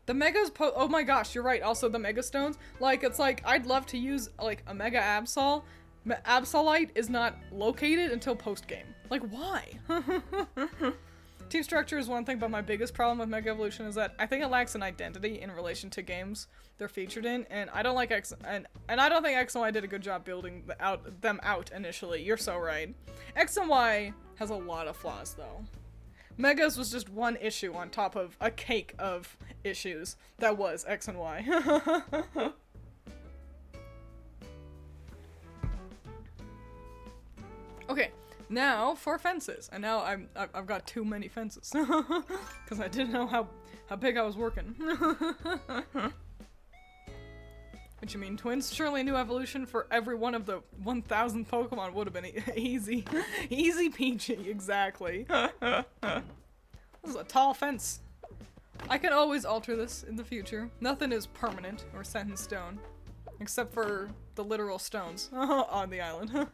The Megas oh my gosh, you're right, also the Mega Stones, like, it's like, I'd love to use, like, a Mega Absol. Absolite is not located until post-game. Like, why? Team structure is one thing, but my biggest problem with Mega Evolution is that I think it lacks an identity in relation to games they're featured in, and I don't like and I don't think X and Y did a good job building them out initially. You're so right. X and Y has a lot of flaws, though. Megas was just one issue on top of a cake of issues that was X and Y. Okay. Now for fences, and now I've got too many fences because I didn't know how big I was working. What you mean, Twiins? Surely a new evolution for every one of the 1,000 Pokemon would have been easy, easy peachy. Exactly. This is a tall fence. I can always alter this in the future. Nothing is permanent or set in stone, except for the literal stones on the island.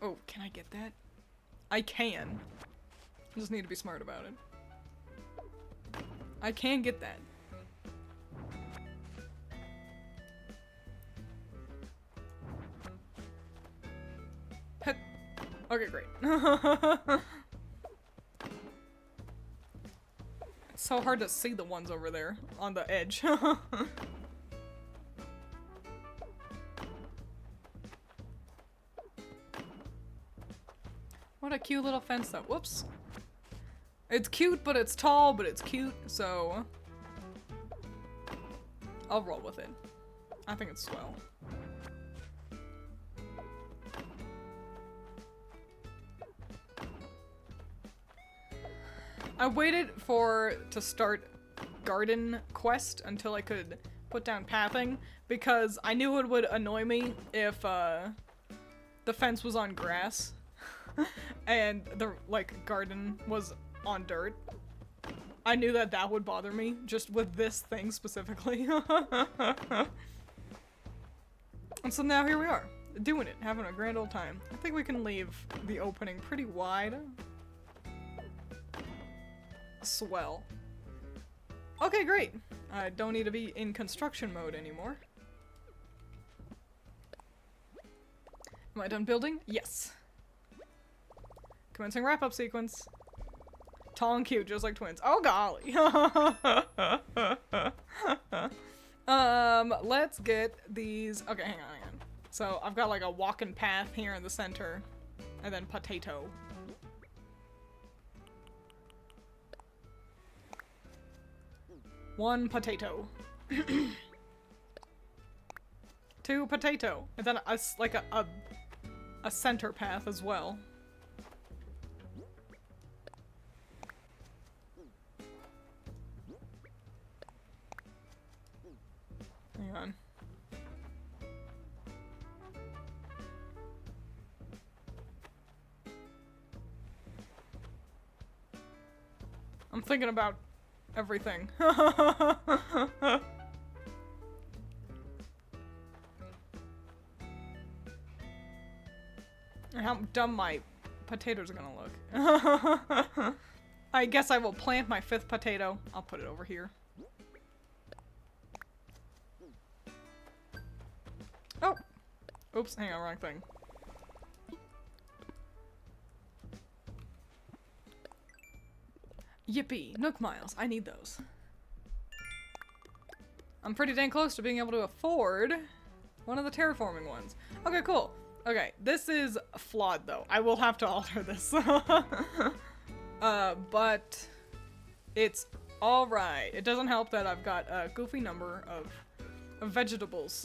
Oh, can I get that? I can. I just need to be smart about it. I can get that. Heh. Okay, great. It's so hard to see the ones over there on the edge. What a cute little fence though. Whoops. It's cute, but it's tall, but it's cute, so I'll roll with it. I think it's swell. I waited to start garden quest until I could put down pathing because I knew it would annoy me if the fence was on grass and the garden was on dirt. I knew that would bother me just with this thing specifically. And so now here we are, doing it, having a grand old time. I think we can leave the opening pretty wide. Swell. Okay, great. I don't need to be in construction mode anymore. Am I done building? Yes. Commencing wrap-up sequence. Tall and cute, just like twins. Oh golly. Let's get these. Okay, hang on. So I've got like a walking path here in the center, and then potato. One potato. Two potato. And then a center path as well. Hang on. I'm thinking about everything. How dumb my potatoes are gonna look. I guess I will plant my 5th potato. I'll put it over here. Oh! Oops, hang on, wrong thing. Yippee! Nook miles. I need those. I'm pretty dang close to being able to afford one of the terraforming ones. Okay, cool. Okay, this is flawed though. I will have to alter this. But it's alright. It doesn't help that I've got a goofy number of vegetables.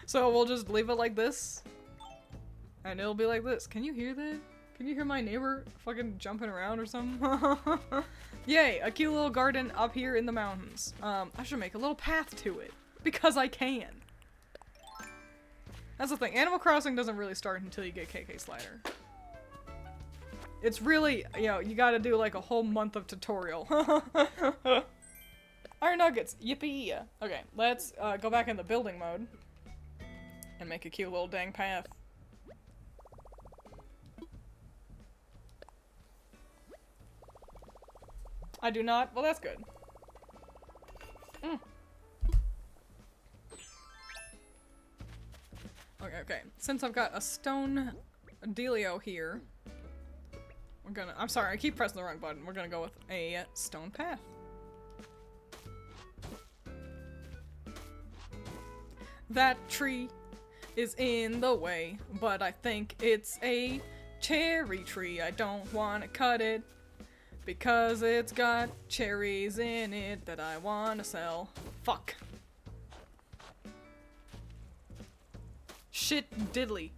So we'll just leave it like this. And it'll be like this. Can you hear that? Can you hear my neighbor fucking jumping around or something? Yay, a cute little garden up here in the mountains. I should make a little path to it. Because I can. That's the thing. Animal Crossing doesn't really start until you get KK Slider. It's really, you know, you gotta do like a whole month of tutorial. Iron nuggets, yippee! Okay, let's go back in the building mode. And make a cute little dang path. I do not? Well, that's good. Okay. Since I've got a stone dealio here, we're gonna- I'm sorry, I keep pressing the wrong button. We're gonna go with a stone path. That tree is in the way, but I think it's a cherry tree. I don't want to cut it because it's got cherries in it that I want to sell. Fuck. Shit diddly.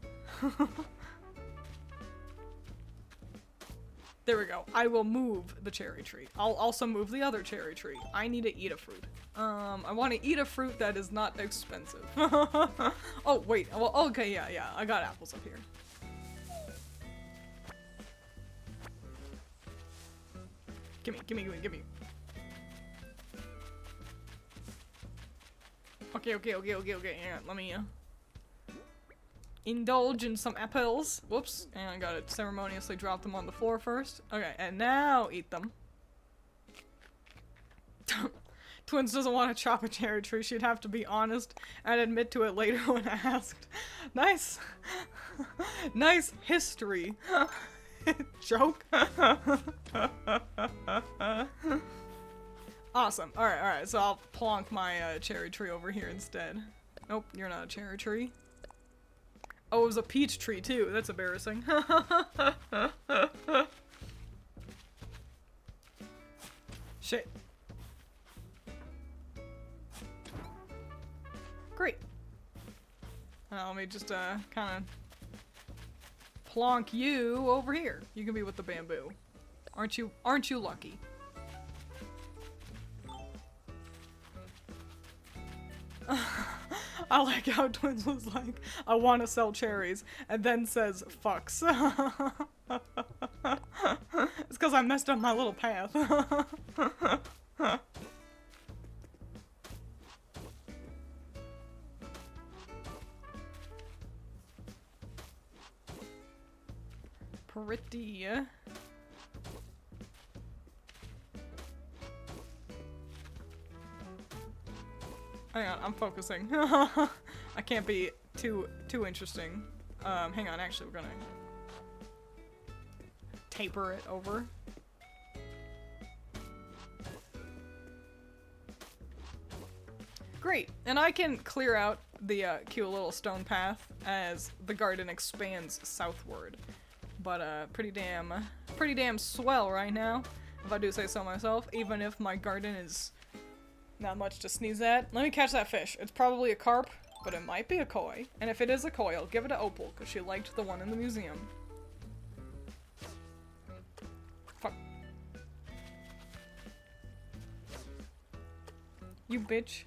There we go. I will move the cherry tree. I'll also move the other cherry tree. I need to eat a fruit. I want to eat a fruit that is not expensive. Oh, wait. Well, okay, yeah. I got apples up here. Gimme. Okay. Hang on, let me, indulge in some apples. Whoops, and I gotta ceremoniously drop them on the floor first. Okay, and now eat them. Twiins doesn't want to chop a cherry tree. She'd have to be honest and admit to it later when asked. Nice. Nice history. Joke. Awesome. Alright, so I'll plonk my cherry tree over here instead. Nope, you're not a cherry tree. Oh, it was a peach tree too. That's embarrassing. Shit. Great. Let me just kind of plonk you over here. You can be with the bamboo. Aren't you lucky? I like how Twiins was like, I want to sell cherries, and then says, fucks. It's because I messed up my little path. Pretty. Hang on, I'm focusing. I can't be too interesting. Hang on, actually, we're gonna taper it over. Great, and I can clear out the cute little stone path as the garden expands southward. But pretty damn swell right now, if I do say so myself, even if my garden is not much to sneeze at. Let me catch that fish. It's probably a carp, but it might be a koi. And if it is a koi, I'll give it to Opal, because she liked the one in the museum. Fuck. You bitch.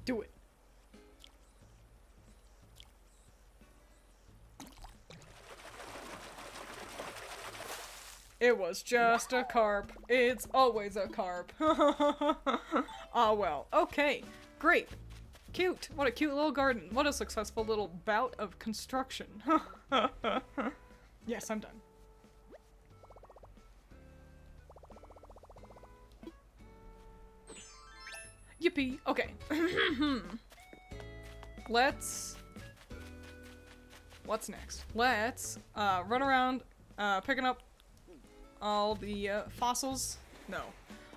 Do it. It was just a carp. It's always a carp. Ah, well. Okay. Great. Cute. What a cute little garden. What a successful little bout of construction. Yes, I'm done. Yippee. Okay. What's next? Let's run around picking up all the fossils. No.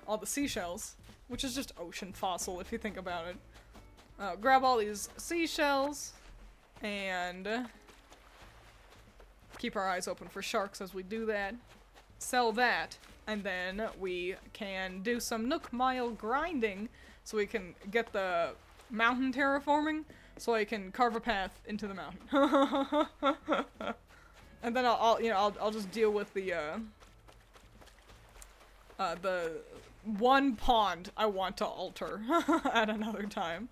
All the seashells. Which is just ocean fossil if you think about it. Grab all these seashells and keep our eyes open for sharks as we do that. Sell that, and then we can do some Nook Mile grinding so we can get the mountain terraforming so I can carve a path into the mountain. And then I'll just deal with the one pond I want to alter at another time.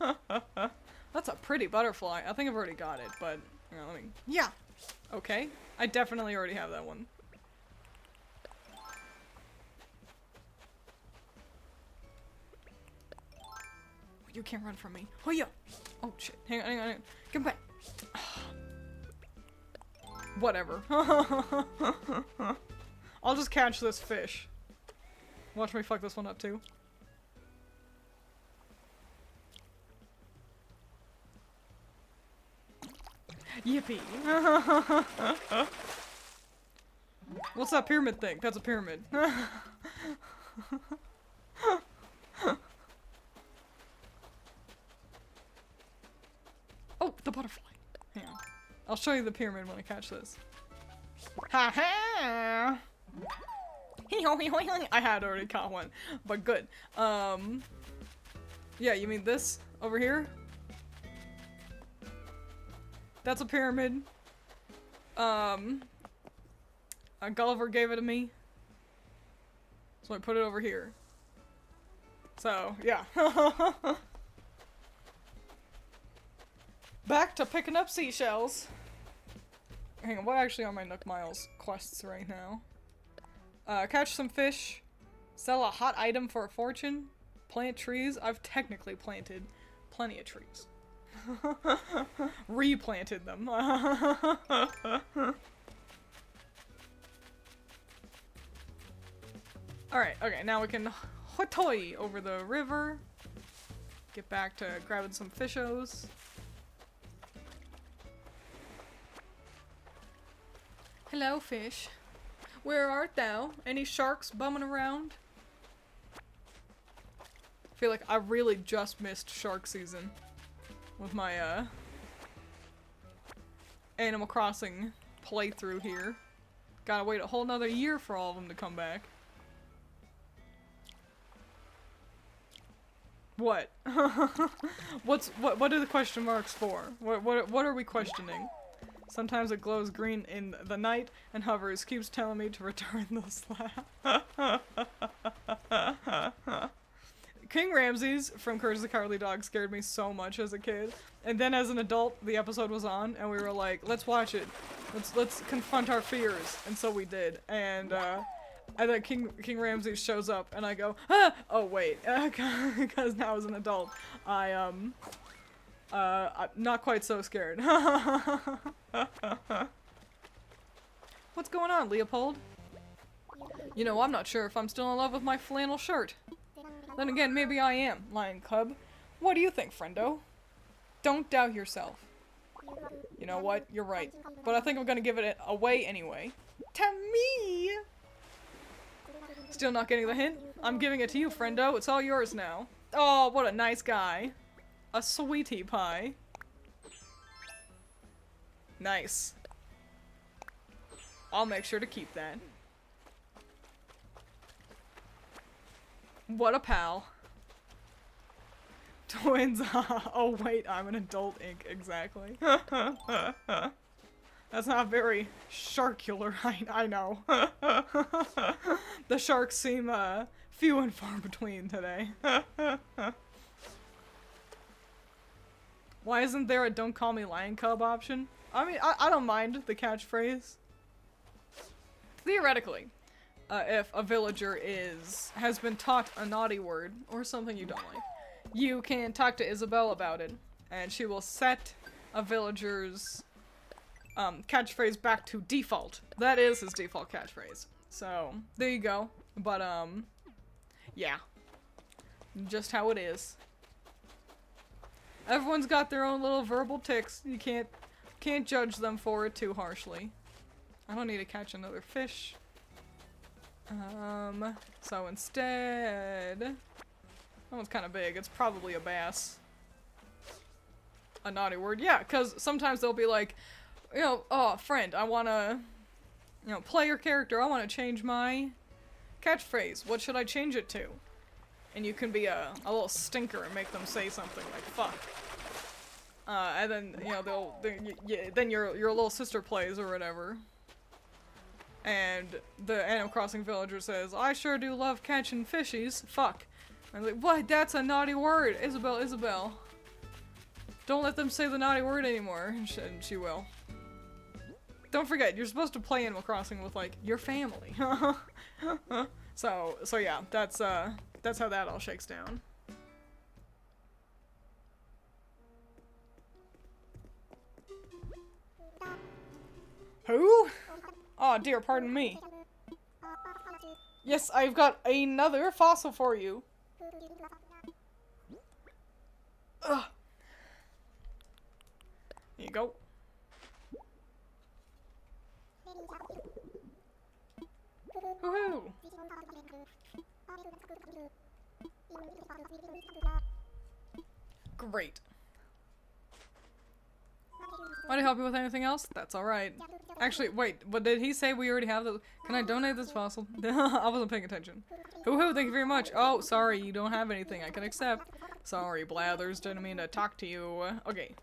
That's a pretty butterfly. I think I've already got it, but yeah. Okay. I definitely already have that one. You can't run from me. Oh yeah. Oh shit. Hang on. Get back. Whatever. I'll just catch this fish. Watch me fuck this one up too. Yippee. What's that pyramid thing? That's a pyramid. Oh, the butterfly. Hang on. I'll show you the pyramid when I catch this. Ha ha! I had already caught one, but good. Yeah, you mean this over here? That's a pyramid. Gulliver gave it to me. So I put it over here. So, yeah. Back to picking up seashells. Hang on, what actually are my Nook Miles quests right now? Catch some fish. Sell a hot item for a fortune. Plant trees. I've technically planted plenty of trees. Replanted them. Alright, okay, now we can hotoi over the river. Get back to grabbing some fishos. Hello, fish. Where art thou? Any sharks bumming around? I feel like I really just missed shark season with my Animal Crossing playthrough here. Gotta wait a whole nother year for all of them to come back. What? What are the question marks for? What are we questioning? Sometimes it glows green in the night and hovers, keeps telling me to return the slap. King Ramses from Courage the Cowardly Dog scared me so much as a kid. And then as an adult, the episode was on and we were like, let's watch it. Let's confront our fears. And so we did. And then King Ramses shows up and I go, ah! Oh wait, because now as an adult, I'm not quite so scared. What's going on, Leopold? You know, I'm not sure if I'm still in love with my flannel shirt. Then again, maybe I am, Lion Cub. What do you think, friendo? Don't doubt yourself. You know what? You're right. But I think I'm gonna give it away anyway. To me! Still not getting the hint? I'm giving it to you, friendo. It's all yours now. Oh, what a nice guy. A sweetie pie. Nice. I'll make sure to keep that. What a pal. Twins. Oh wait, I'm an adult ink, exactly. That's not very sharkular, I know. The sharks seem few and far between today. Why isn't there a don't call me Lion Cub option? I mean, I don't mind the catchphrase. Theoretically, if a villager has been taught a naughty word or something you don't like, you can talk to Isabelle about it, and she will set a villager's catchphrase back to default. That is his default catchphrase. So, there you go. But, yeah. Just how it is. Everyone's got their own little verbal tics. You can't judge them for it too harshly. I don't need to catch another fish. So instead... That one's kind of big. It's probably a bass. A naughty word. Yeah, because sometimes they'll be like, you know, oh, friend, I want to, you know, play your character. I want to change my catchphrase. What should I change it to? And you can be a little stinker and make them say something like, fuck. And then, you know, then your little sister plays or whatever. And the Animal Crossing villager says, I sure do love catching fishies. Fuck. And I'm like, what? That's a naughty word. Isabelle. Don't let them say the naughty word anymore. And she will. Don't forget, you're supposed to play Animal Crossing with, like, your family. So yeah, that's how that all shakes down. Who? Oh dear, pardon me. Yes, I've got another fossil for you. Ugh. Here you go. Woohoo! Great. Want to help you with anything else? That's alright. Actually, wait, what did he say we already have the— Can I donate this fossil? I wasn't paying attention. Hoo-hoo, thank you very much. Oh, sorry, you don't have anything I can accept. Sorry, Blathers, didn't mean to talk to you. Okay.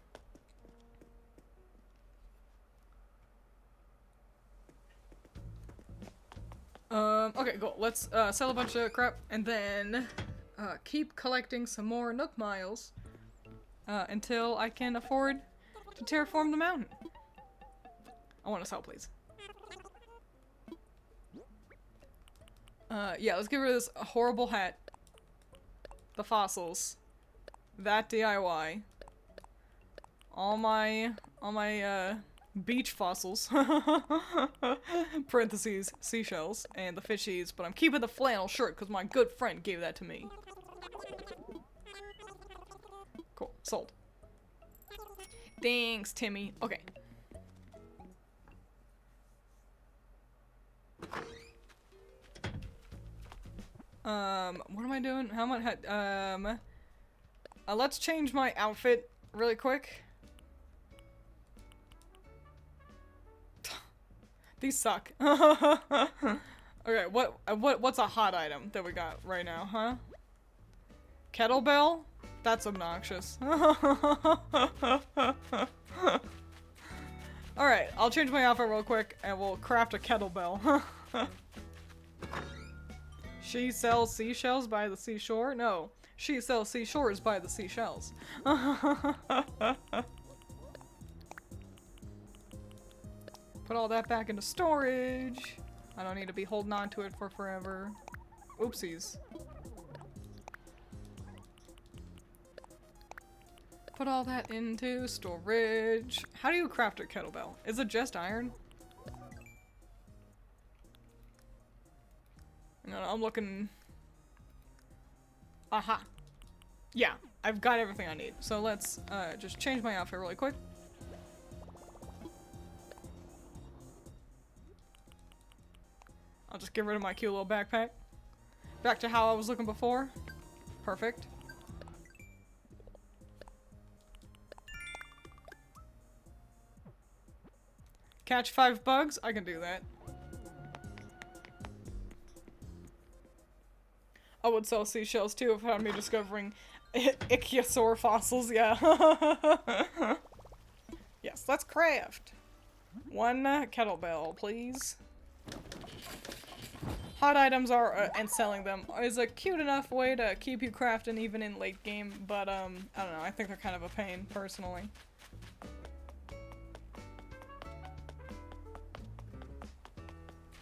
Okay, cool. Let's, sell a bunch of crap, and then, keep collecting some more Nook Miles, until I can afford to terraform the mountain. I want to sell, please. Yeah, let's get rid of this horrible hat. The fossils. That DIY. all my beach fossils. Parentheses, seashells, and the fishies, but I'm keeping the flannel shirt because my good friend gave that to me. Cool, sold. Thanks, Timmy. Okay. What am I doing? How much? Let's change my outfit really quick. These suck. Okay, what's a hot item that we got right now, huh? Kettlebell? That's obnoxious. Alright, I'll change my outfit real quick and we'll craft a kettlebell. She sells seashells by the seashore? No. She sells seashores by the seashells. Put all that back into storage. I don't need to be holding on to it for forever. Oopsies. Put all that into storage. How do you craft a kettlebell? Is it just iron? No, I'm looking... Aha. Yeah, I've got everything I need. So let's just change my outfit really quick. I'll just get rid of my cute little backpack. Back to how I was looking before. Perfect. Catch 5 bugs? I can do that. I would sell seashells too if I had me discovering ichthyosaur fossils, yeah. Yes, let's craft. 1 kettlebell, please. Hot items are, and selling them is a cute enough way to keep you crafting even in late game, but I don't know, I think they're kind of a pain, personally.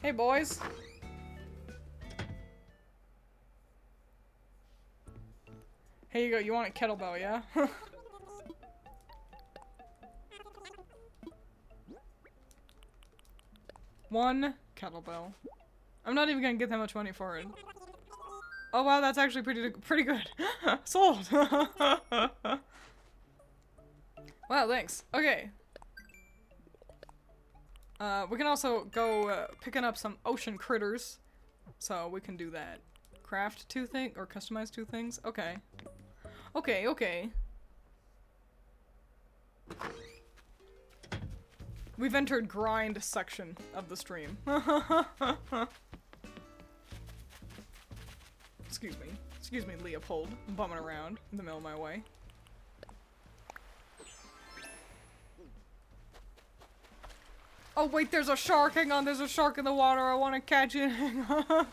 Hey boys! Here you go, you want a kettlebell, yeah? One kettlebell. I'm not even gonna get that much money for it. Oh wow, that's actually pretty good. Sold! Wow, thanks. Okay. We can also go picking up some ocean critters. So we can do that. Craft 2 things, or customize 2 things? Okay. Okay, okay. We've entered grind section of the stream. Excuse me. Excuse me, Leopold. I'm bumming around in the middle of my way. Oh wait, there's a shark! Hang on, there's a shark in the water. I want to catch it. Hang on.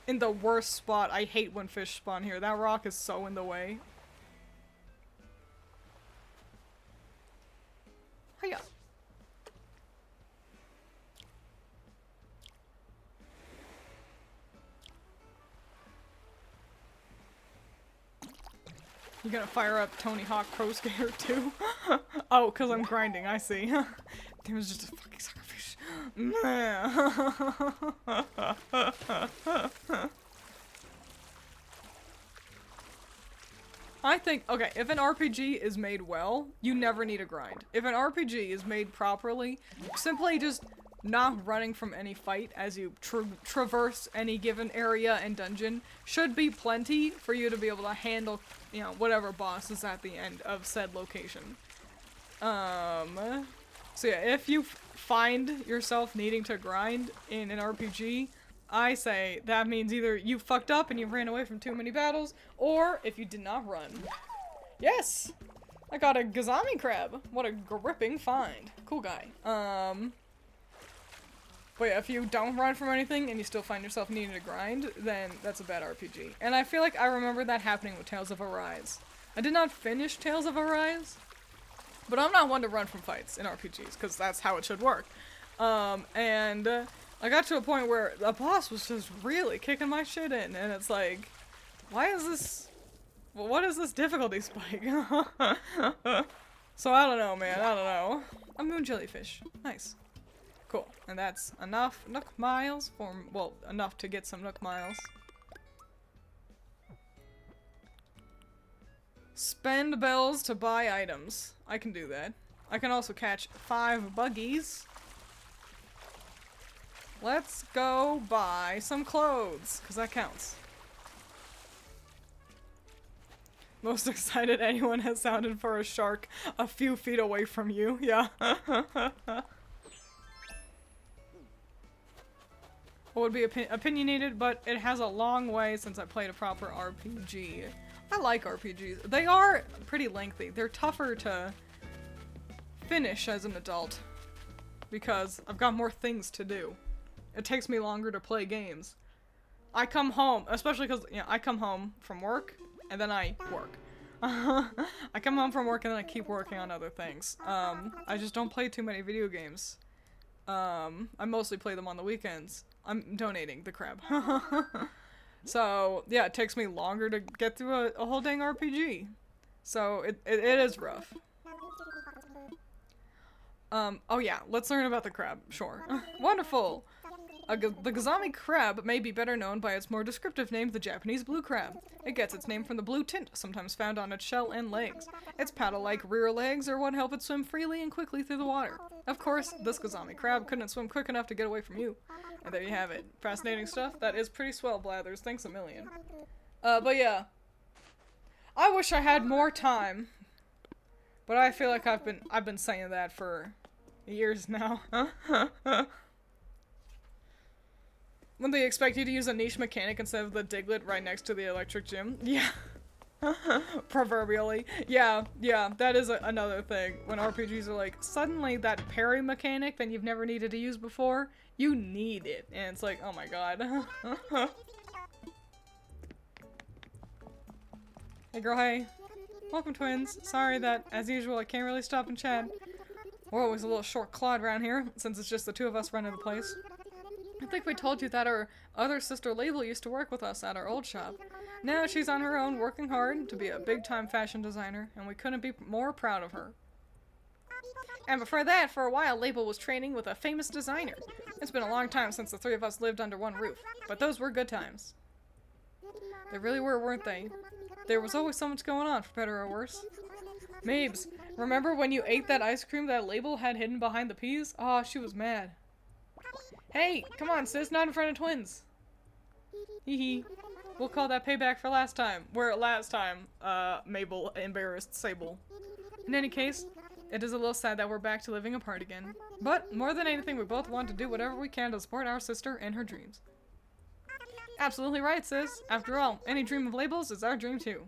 In the worst spot. I hate when fish spawn here. That rock is so in the way. Hiya. You gonna fire up Tony Hawk Pro Skater 2? Oh, cause I'm grinding, I see. It was just a fucking suckerfish. I think, okay, if an RPG is made well, you never need a grind. If an RPG is made properly, simply just not running from any fight as you traverse any given area and dungeon should be plenty for you to be able to handle, you know, whatever boss is at the end of said location. So yeah, if you find yourself needing to grind in an RPG, I say that means either you fucked up and you ran away from too many battles, or if you did not run. Yes! I got a Gazami crab. What a gripping find. Cool guy. But yeah, if you don't run from anything and you still find yourself needing to grind, then that's a bad RPG. And I feel like I remember that happening with Tales of Arise. I did not finish Tales of Arise, but I'm not one to run from fights in RPGs, because that's how it should work. I got to a point where the boss was just really kicking my shit in, and it's like, Why is this... What is this difficulty spike? So I don't know, man. I don't know. A moon jellyfish. Nice. Cool. And that's enough Nook miles for... Well, enough to get some Nook miles. Spend bells to buy items. I can do that. I can also catch 5 buggies. Let's go buy some clothes, because that counts. Most excited anyone has sounded for a shark a few feet away from you. Yeah. What would be opinionated, but it has a long way since I played a proper RPG. I like RPGs. They are pretty lengthy. They're tougher to finish as an adult because I've got more things to do. It takes me longer to play games. I come home, especially because, you know, I come home from work and then I work. I come home from work and then I keep working on other things. I just don't play too many video games. I mostly play them on the weekends. I'm donating the crab. So, yeah, it takes me longer to get through a whole dang RPG. So, it is rough. Oh yeah, let's learn about the crab, sure. Wonderful! The Gazami crab may be better known by its more descriptive name, the Japanese blue crab. It gets its name from the blue tint, sometimes found on its shell and legs. Its paddle-like rear legs are what help it swim freely and quickly through the water. Of course, this Gazami crab couldn't swim quick enough to get away from you. And there you have it. Fascinating stuff. That is pretty swell, Blathers. Thanks a million. But yeah. I wish I had more time. But I feel like I've been saying that for years now. When they expect you to use a niche mechanic instead of the Diglett right next to the electric gym. Yeah. Proverbially. Yeah, that is another thing. When RPGs are like, suddenly that parry mechanic that you've never needed to use before, you need it. And it's like, oh my god. Hey girl, hey. Welcome, twins. Sorry that, as usual, I can't really stop and chat. We're always a little short-clawed around here, since it's just the two of us running the place. I think we told you that our other sister Label used to work with us at our old shop. Now she's on her own, working hard to be a big-time fashion designer, and we couldn't be more proud of her. And before that, for a while, Label was training with a famous designer. It's been a long time since the three of us lived under one roof, but those were good times. They really were, weren't they? There was always so much going on, for better or worse. Mabes, remember when you ate that ice cream that Label had hidden behind the peas? Oh, she was mad. Hey, come on, sis, not in front of twins. Hee hee. We'll call that payback for last time. Where last time, Mabel embarrassed Sable. In any case, it is a little sad that we're back to living apart again. But, more than anything, we both want to do whatever we can to support our sister and her dreams. Absolutely right, sis. After all, any dream of Label's is our dream too.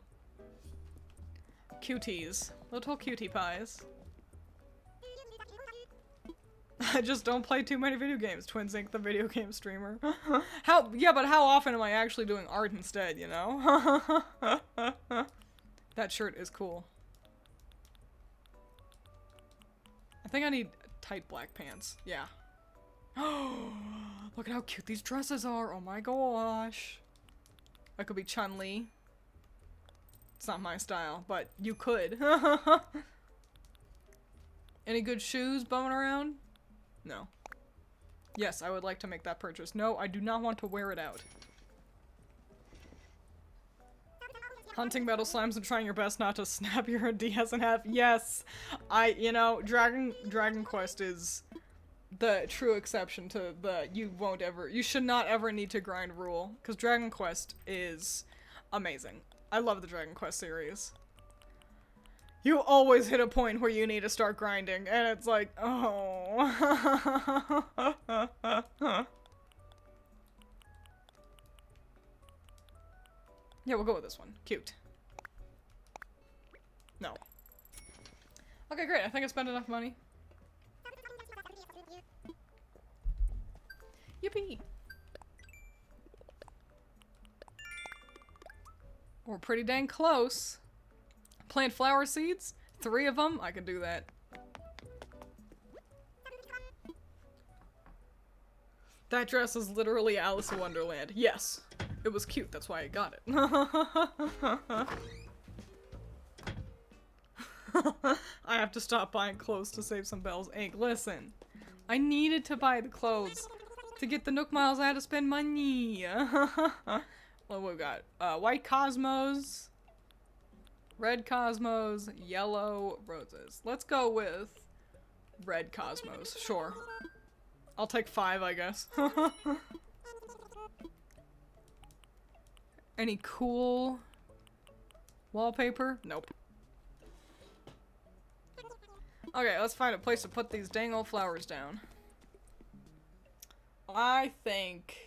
Cuties. Little cutie pies. I just don't play too many video games. Twins Inc., the video game streamer. Yeah, but how often am I actually doing art instead, you know? That shirt is cool. I think I need tight black pants. Yeah. Look at how cute these dresses are. Oh my gosh. I could be Chun-Li. It's not my style, but you could. Any good shoes bumming around? No. Yes, I would like to make that purchase. No, I do not want to wear it out. Hunting metal slimes and trying your best not to snap your DS in half. Yes! You know, Dragon Quest is the true exception to the you should not ever need to grind rule. Because Dragon Quest is amazing. I love the Dragon Quest series. You always hit a point where you need to start grinding, and it's like, oh. Yeah, we'll go with this one. Cute. No. Okay, great. I think I spent enough money. Yippee! We're pretty dang close. Plant flower seeds? 3 of them? I can do that. That dress is literally Alice in Wonderland. Yes. It was cute, that's why I got it. I have to stop buying clothes to save some Belle's ink. Listen, I needed to buy the clothes to get the Nook Miles. I had to spend money. What we got? White Cosmos, red Cosmos, yellow roses. Let's go with red Cosmos. Sure. I'll take 5, I guess. Any cool wallpaper? Nope. Okay, let's find a place to put these dang old flowers down. I think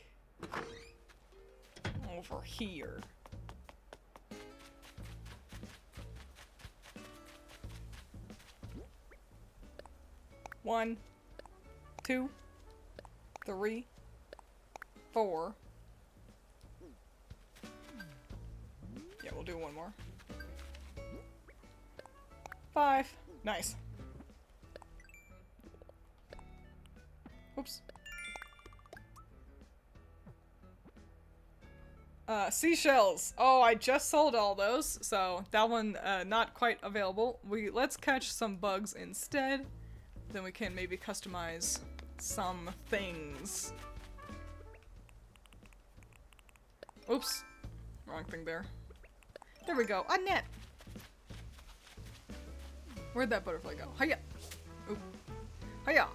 over here. One, 2, 3, 4. Yeah, we'll do one more. 5. Nice. Oops. Seashells. Oh, I just sold all those, so that one not quite available. Let's catch some bugs instead. Then we can maybe customize some things. Oops. Wrong thing there. There we go. A net. Where'd that butterfly go? Hiya. Oop. Hiya.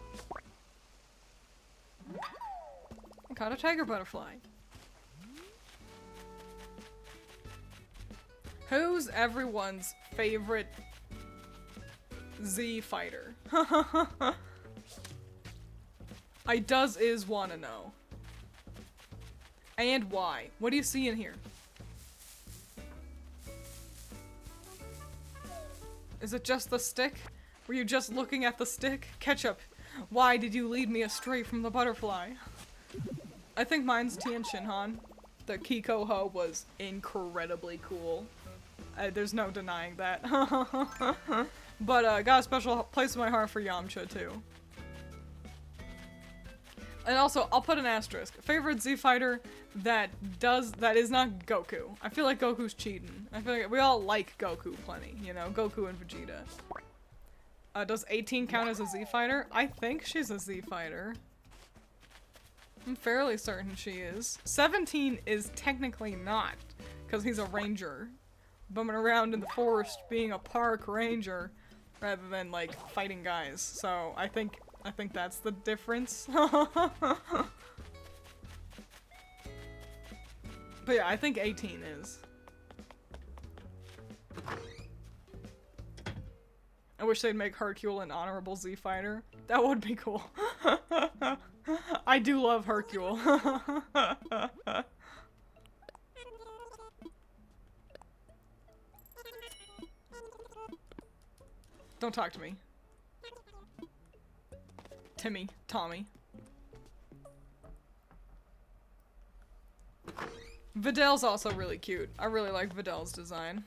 I caught a tiger butterfly. Who's everyone's favorite Z fighter? I is wanna know. And why? What do you see in here? Is it just the stick? Were you just looking at the stick? Ketchup, why did you lead me astray from the butterfly? I think mine's Tien Han. The Kiko Ho was incredibly cool. There's no denying that. But got a special place in my heart for Yamcha too. And also, I'll put an asterisk. Favorite Z fighter that is not Goku. I feel like Goku's cheating. I feel like we all like Goku plenty, you know, Goku and Vegeta. Does 18 count as a Z fighter? I think she's a Z fighter. I'm fairly certain she is. 17 is technically not, because he's a ranger. Bumming around in the forest being a park ranger rather than like fighting guys. So I think that's the difference. But yeah, I think 18 is. I wish they'd make Hercule an honorable Z fighter. That would be cool. I do love Hercule. Don't talk to me. Tommy. Vidal's also really cute. I really like Vidal's design.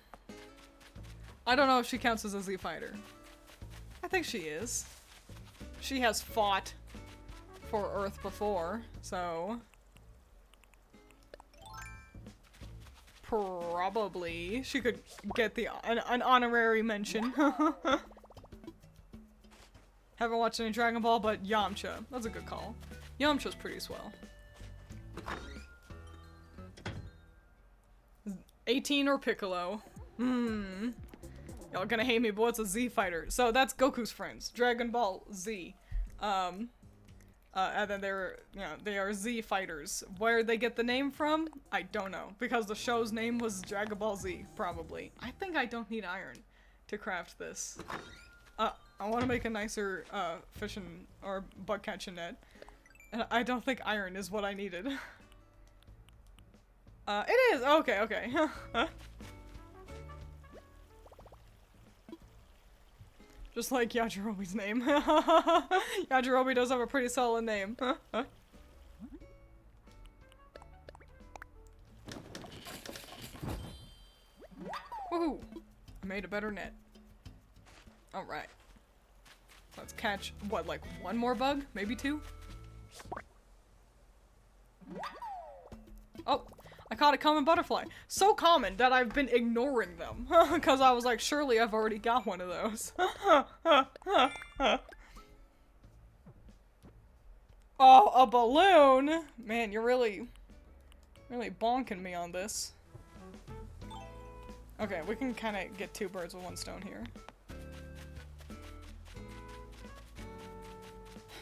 I don't know if she counts as a Z fighter. I think she is. She has fought for Earth before, so probably she could get an honorary mention. Haven't watched any Dragon Ball, but Yamcha. That's a good call. Yamcha's pretty swell. 18 or Piccolo. Y'all gonna hate me, but what's a Z fighter? So that's Goku's friends. Dragon Ball Z. And then they are Z fighters. Where they get the name from, I don't know. Because the show's name was Dragon Ball Z, probably. I think I don't need iron to craft this. I want to make a nicer fishing or bug catching net. And I don't think iron is what I needed. It is! Okay. Just like Yajirobe's name. Yajirobe does have a pretty solid name. Woohoo! I made a better net. Alright. Let's catch, what, like one more bug? Maybe 2? Oh! I caught a common butterfly. So common that I've been ignoring them. Because I was like, surely I've already got one of those. Oh, a balloon? Man, you're really bonking me on this. Okay, we can kind of get 2 birds with 1 stone here.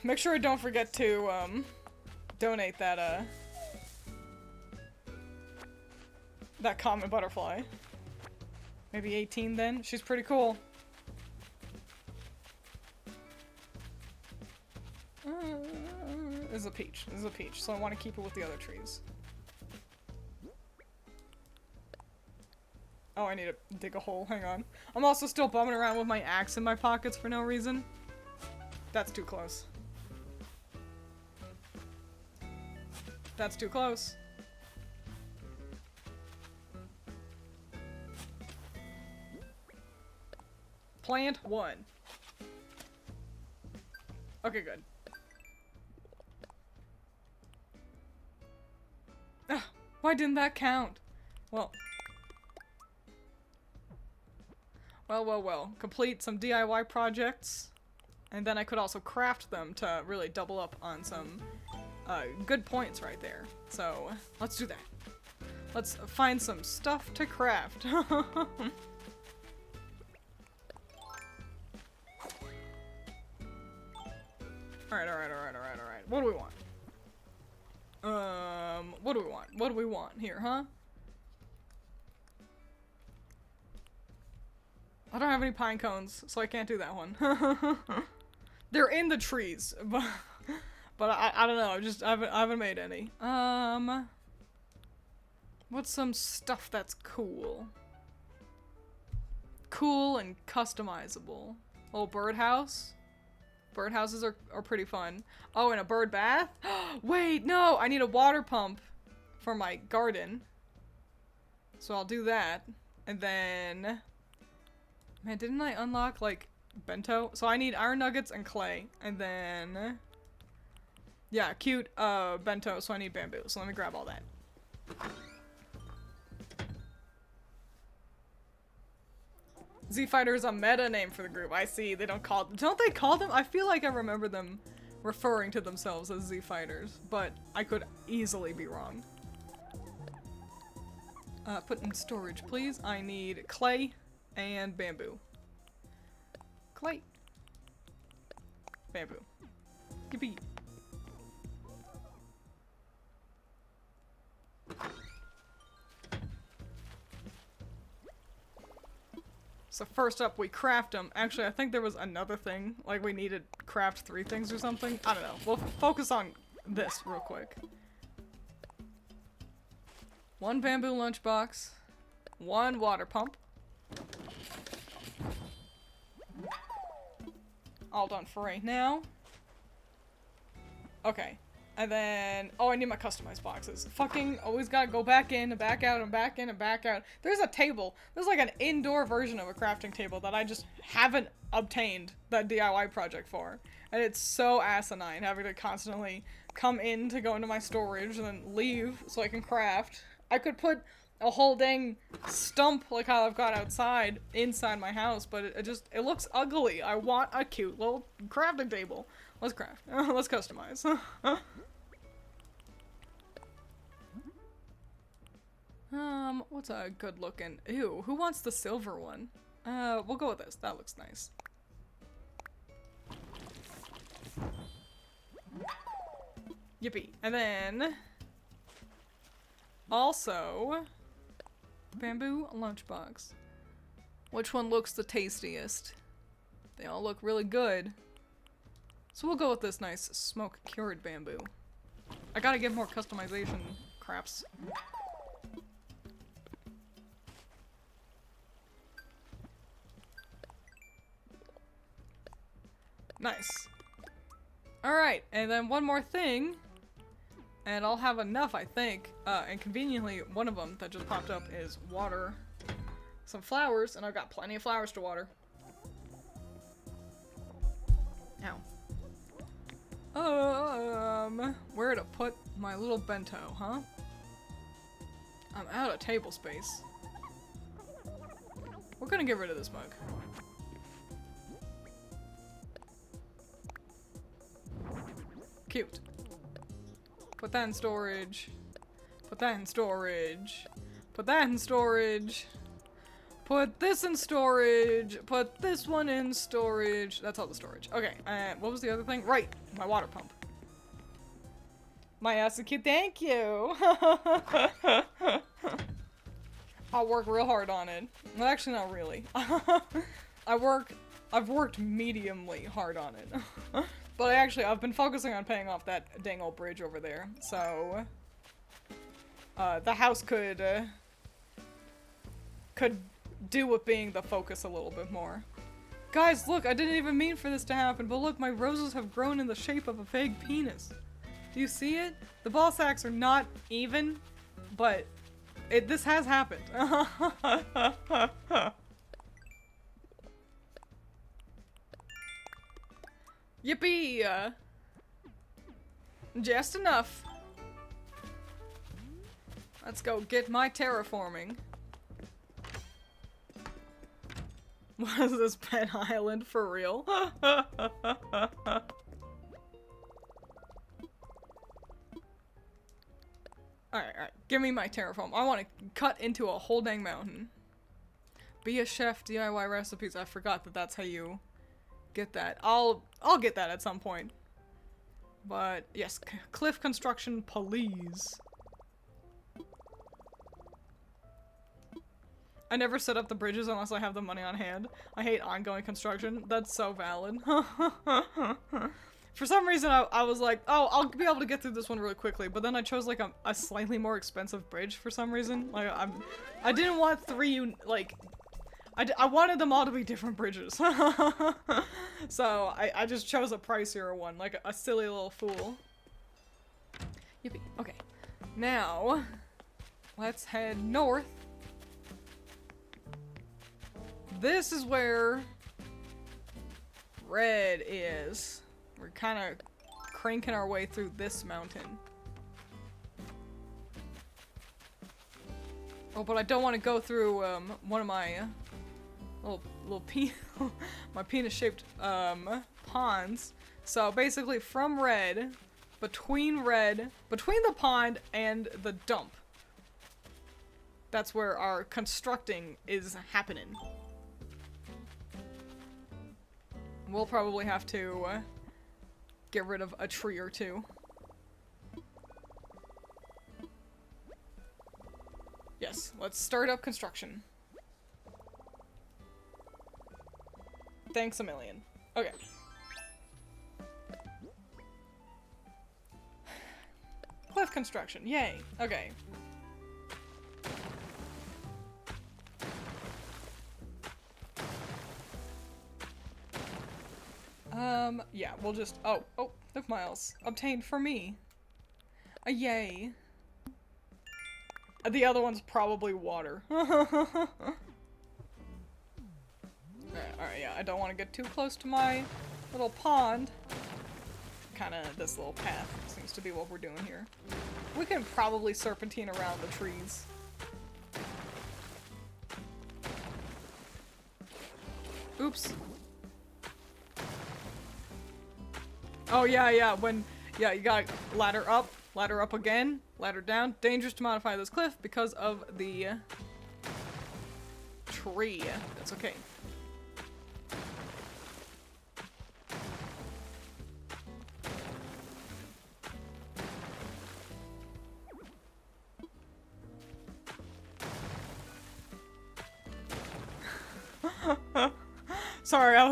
Make sure I don't forget to, donate that, that common butterfly. Maybe 18 then? She's pretty cool. This is a peach. This is a peach, so I want to keep it with the other trees. Oh, I need to dig a hole. Hang on. I'm also still bumming around with my axe in my pockets for no reason. That's too close. That's too close. Plant 1. Okay, good. Ugh, why didn't that count? Well. Well. Complete some DIY projects. And then I could also craft them to really double up on some good points right there. So, let's do that. Let's find some stuff to craft. Alright. What do we want? What do we want? What do we want here, huh? I don't have any pine cones, so I can't do that one. They're in the trees, but I don't know. I haven't made any. What's some stuff that's cool? Cool and customizable. Little birdhouse. Birdhouses are pretty fun. Oh, and a bird bath? Wait, no! I need a water pump for my garden. So I'll do that. And then... Man, didn't I unlock, like, bento? So I need iron nuggets and clay. And then... Yeah, cute bento, so I need bamboo. So let me grab all that. Z-Fighter is a meta name for the group. I see. They don't call... Don't they call them? I feel like I remember them referring to themselves as Z-Fighters, but I could easily be wrong. Put in storage, please. I need clay and bamboo. Clay. Bamboo. Yippee. So first up, we craft them. Actually, I think there was another thing. Like, we needed craft 3 things or something. I don't know. We'll focus on this real quick. 1 bamboo lunchbox. 1 water pump. All done for right now. Okay. And then, oh, I need my customized boxes. Fucking always gotta go back in and back out and back in and back out. There's a table. There's like an indoor version of a crafting table that I just haven't obtained that DIY project for. And it's so asinine having to constantly come in to go into my storage and then leave so I can craft. I could put a whole dang stump like how I've got outside inside my house, but it looks ugly. I want a cute little crafting table. Let's craft. Let's customize. What's a good looking? Ew, who wants the silver one? We'll go with this. That looks nice. Yippee. And then also bamboo lunchbox. Which one looks the tastiest? They all look really good. So we'll go with this nice smoke cured bamboo. I gotta get more customization craps. Nice. Alright, and then one more thing. And I'll have enough, I think. And conveniently, one of them that just popped up is water some flowers, and I've got plenty of flowers to water. Ow. Where to put my little bento, huh? I'm out of table space. We're gonna get rid of this mug. Cute. Put that in storage. Put that in storage. Put that in storage. Put this in storage. Put this one in storage. That's all the storage. Okay, and what was the other thing? Right, my water pump. My ass is cute, thank you! I'll work real hard on it. Well, actually, not really. I've worked mediumly hard on it. But I've been focusing on paying off that dang old bridge over there, so... the house could do with being the focus a little bit more. Guys, look, I didn't even mean for this to happen, but look, my roses have grown in the shape of a vague penis. Do you see it? The ball sacks are not even, but this has happened. Yippee! Just enough. Let's go get my terraforming. What is this pet island for real? Alright. Give me my terraform. I want to cut into a whole dang mountain. Be a chef, DIY recipes. I forgot that that's how you get that. I'll get that at some point. But, yes. Cliff construction, please. I never set up the bridges unless I have the money on hand. I hate ongoing construction. That's so valid. For some reason, I was like, oh, I'll be able to get through this one really quickly, but then I chose, like, a slightly more expensive bridge for some reason. Like, I didn't want I wanted them all to be different bridges. So, I just chose a pricier one, like a silly little fool. Yippee. Okay. Now, let's head north. This is where red is. We're kind of cranking our way through this mountain. Oh, but I don't want to go through one of my my penis-shaped ponds. So basically, from red, between the pond and the dump, that's where our constructing is happening. We'll probably have to get rid of a tree or two. Yes, let's start up construction. Thanks a million. Okay. Cliff construction, yay. Okay. Yeah, we'll just, oh, Nook Miles. Obtained for me. Yay. The other one's probably water. Alright, yeah, I don't want to get too close to my little pond. Kinda, this little path seems to be what we're doing here. We can probably serpentine around the trees. Oops. Oh, yeah, you gotta ladder up again, ladder down. Dangerous to modify this cliff because of the tree. That's okay. Sorry, I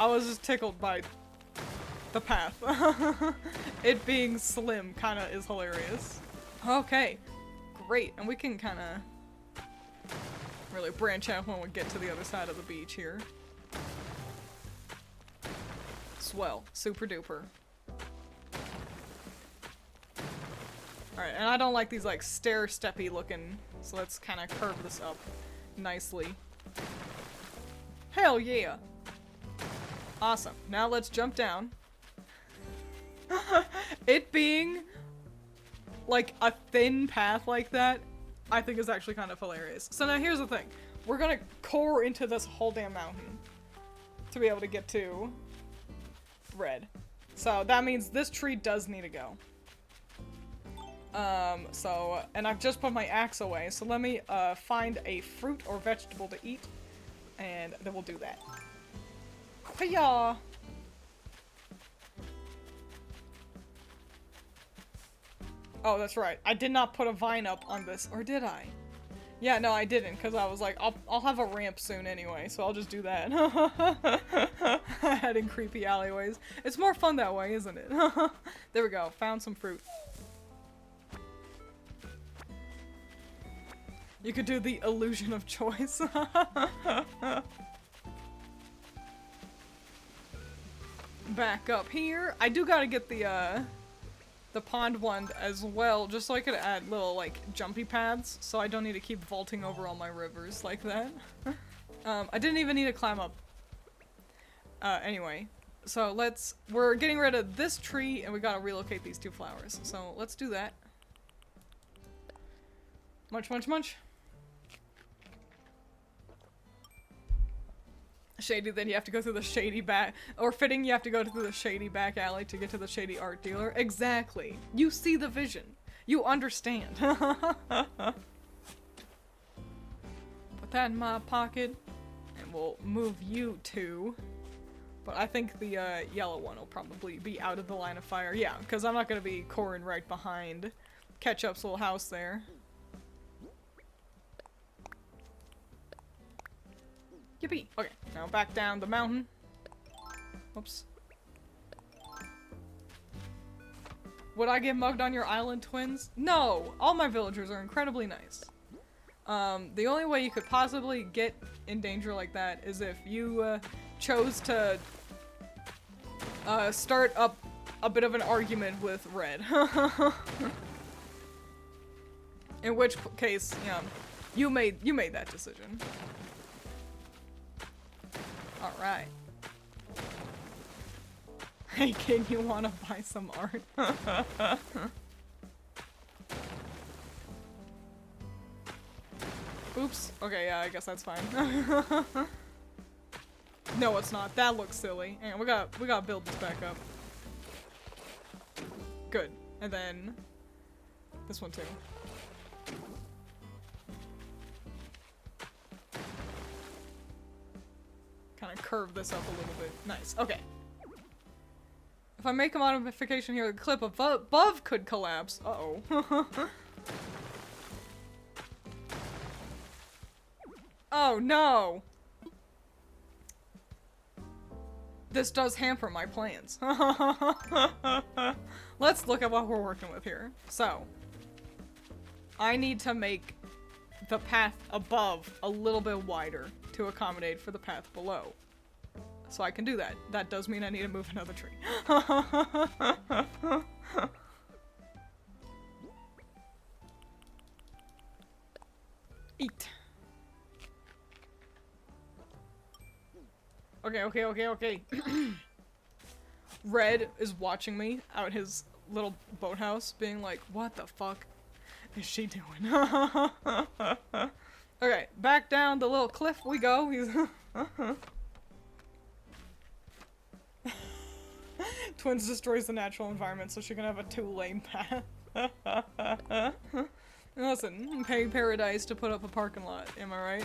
was just tickled by the path. It being slim kinda is hilarious. Okay, great, and we can kinda really branch out when we get to the other side of the beach here. Swell, super duper. Alright, and I don't like these like stair-steppy looking, so let's kinda curve this up nicely. Hell yeah! Awesome, now let's jump down. It being like a thin path like that I think is actually kind of hilarious. So now here's the thing. We're gonna core into this whole damn mountain to be able to get to red. So that means this tree does need to go. And I've just put my axe away, so let me find a fruit or vegetable to eat, and then we'll do that. Hiya! Oh, that's right. I did not put a vine up on this, or did I? Yeah, no, I didn't, because I was like, I'll have a ramp soon anyway, so I'll just do that. Heading creepy alleyways. It's more fun that way, isn't it? There we go. Found some fruit. You could do the illusion of choice. Back up here. I do gotta get the pond one as well, just so I could add little, like, jumpy pads, so I don't need to keep vaulting over all my rivers like that. I didn't even need to climb up. Anyway. So we're getting rid of this tree, and we gotta relocate these 2 flowers. So let's do that. Munch, munch, munch. Shady, then you have to go through the shady back, or fitting, you have to go through the shady back alley to get to the shady art dealer. Exactly. You see the vision. You understand. Put that in my pocket, and we'll move you to, but I think the yellow one will probably be out of the line of fire. Yeah, because I'm not going to be coring right behind Ketchup's little house there. Yippee! Okay, now back down the mountain. Oops. Would I get mugged on your island, Twins? No! All my villagers are incredibly nice. The only way you could possibly get in danger like that is if you chose to start up a bit of an argument with Red. In which case, yeah, you made that decision. Alright. Hey kid, you wanna buy some art? Oops. Okay, yeah, I guess that's fine. No, it's not. That looks silly. Hang on, we gotta build this back up. Good. And then this one too. Kind of curve this up a little bit. Nice. Okay. If I make a modification here, the clip above could collapse. Uh-oh. Oh, no! This does hamper my plans. Let's look at what we're working with here. So, I need to make the path above a little bit wider to accommodate for the path below. So I can do that. That does mean I need to move another tree. Eat. Okay. Red is watching me out his little boathouse, being like, what the fuck is she doing? Okay, back down the little cliff we go. He's Twiins destroys the natural environment so she can have a 2-lane path. Listen, pay paradise to put up a parking lot, am I right?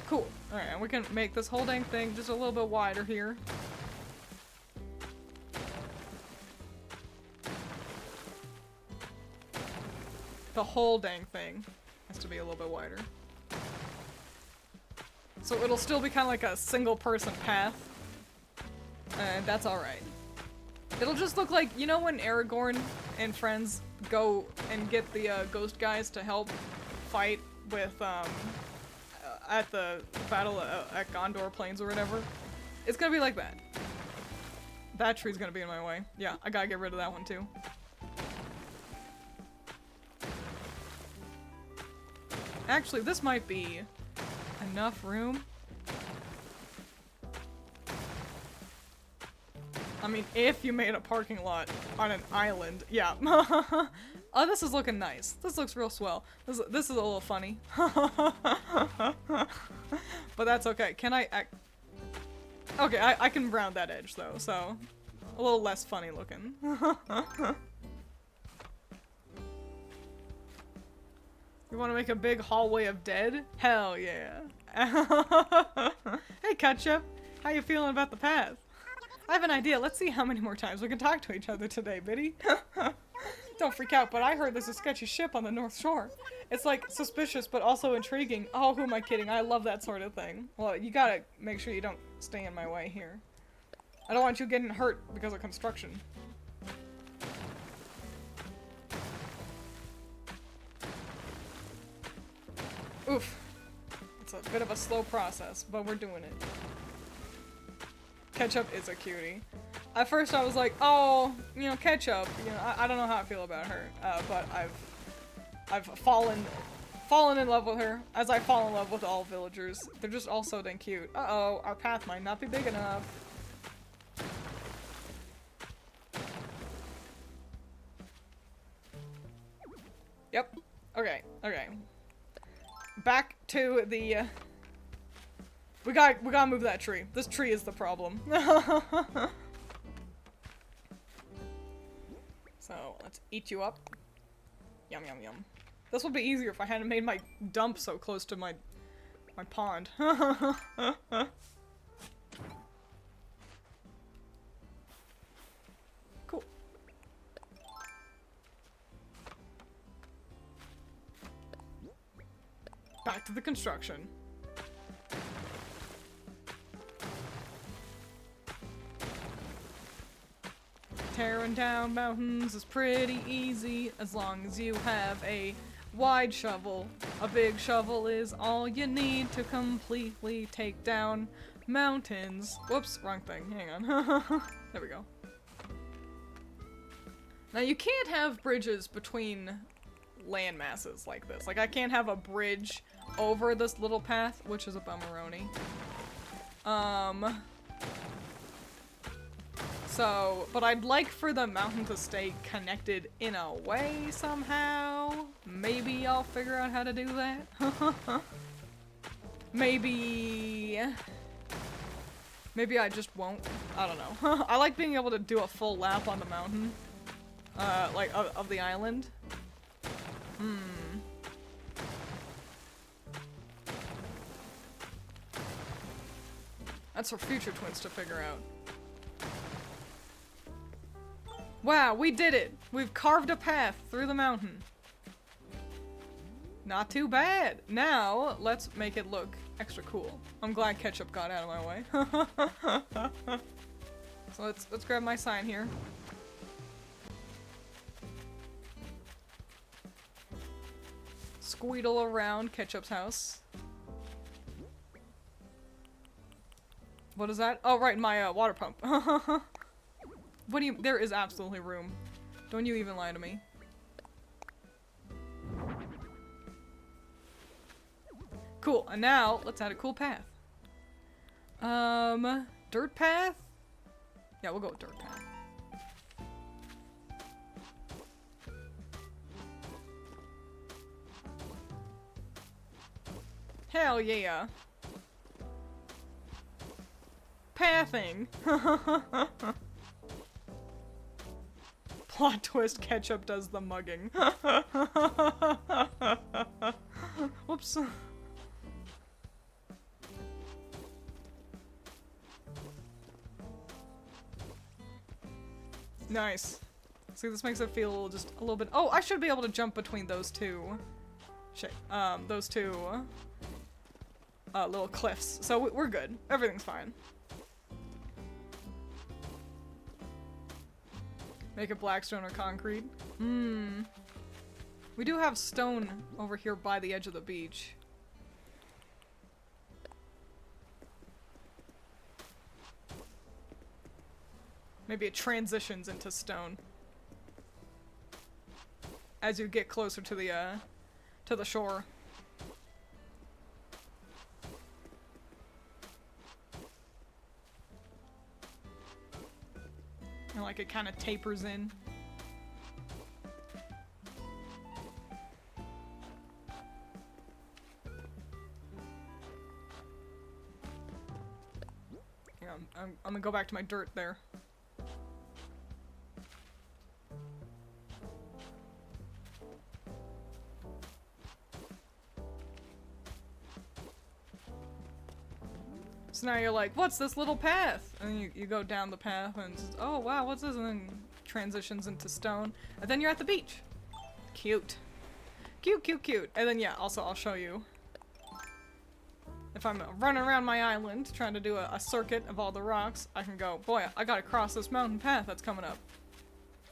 Cool. Alright, and we can make this whole dang thing just a little bit wider here. The whole dang thing has to be a little bit wider. So it'll still be kind of like a single person path. And that's alright. It'll just look like, you know when Aragorn and friends go and get the ghost guys to help fight with, at the battle at Gondor Plains or whatever? It's gonna be like that. That tree's gonna be in my way. Yeah, I gotta get rid of that one too. Actually, this might be enough room. I mean, if you made a parking lot on an island, yeah. Oh, this is looking nice. This looks real swell. This is a little funny. But that's okay. Can I... Okay, I can round that edge, though, so... A little less funny looking. You want to make a big hallway of dead? Hell yeah. Hey, Ketchup. How you feeling about the path? I have an idea. Let's see how many more times we can talk to each other today, Biddy. Don't freak out, but I heard there's a sketchy ship on the North Shore. It's like suspicious, but also intriguing. Oh, who am I kidding? I love that sort of thing. Well, you gotta make sure you don't stay in my way here. I don't want you getting hurt because of construction. Oof. It's a bit of a slow process, but we're doing it. Ketchup is a cutie. At first I was like, oh, you know, Ketchup, you know, I don't know how I feel about her, but I've fallen in love with her, as I fall in love with all villagers. They're just all so dang cute. Uh-oh, our path might not be big enough. Yep. Okay, okay. Back to the, we gotta move that tree. This tree is the problem. So, let's eat you up. Yum, yum, yum. This would be easier if I hadn't made my dump so close to my pond. Cool. Back to the construction. Tearing down mountains is pretty easy as long as you have a wide shovel. A big shovel is all you need to completely take down mountains. Whoops, wrong thing. Hang on. There we go. Now you can't have bridges between land masses like this. Like I can't have a bridge over this little path, which is a bummeroni. So, but I'd like for the mountain to stay connected in a way somehow. Maybe I'll figure out how to do that. Maybe I just won't. I don't know. I like being able to do a full lap on the mountain. Like, of the island. That's for future twins to figure out. Wow, we did it! We've carved a path through the mountain. Not too bad! Now, let's make it look extra cool. I'm glad Ketchup got out of my way. So let's grab my sign here. Squeedle around Ketchup's house. What is that? Oh, right, my water pump. What do you- there is absolutely room. Don't you even lie to me. Cool, and now, let's add a cool path. Dirt path? Yeah, we'll go with dirt path. Hell yeah. Pathing. Plot twist, Ketchup does the mugging. Whoops. Nice. See, this makes it feel just a little bit- oh, I should be able to jump between those two. Shit. Those two little cliffs. So we're good. Everything's fine. Make it black stone or concrete. We do have stone over here by the edge of the beach. Maybe it transitions into stone as you get closer to the shore. And like it kind of tapers in. Yeah, I'm gonna go back to my dirt there. So now you're like, what's this little path? And you go down the path and it's just, oh wow, what's this? And then transitions into stone. And then you're at the beach. Cute. Cute, cute, cute. And then yeah, also I'll show you. If I'm running around my island trying to do a circuit of all the rocks, I can go, boy, I gotta cross this mountain path that's coming up.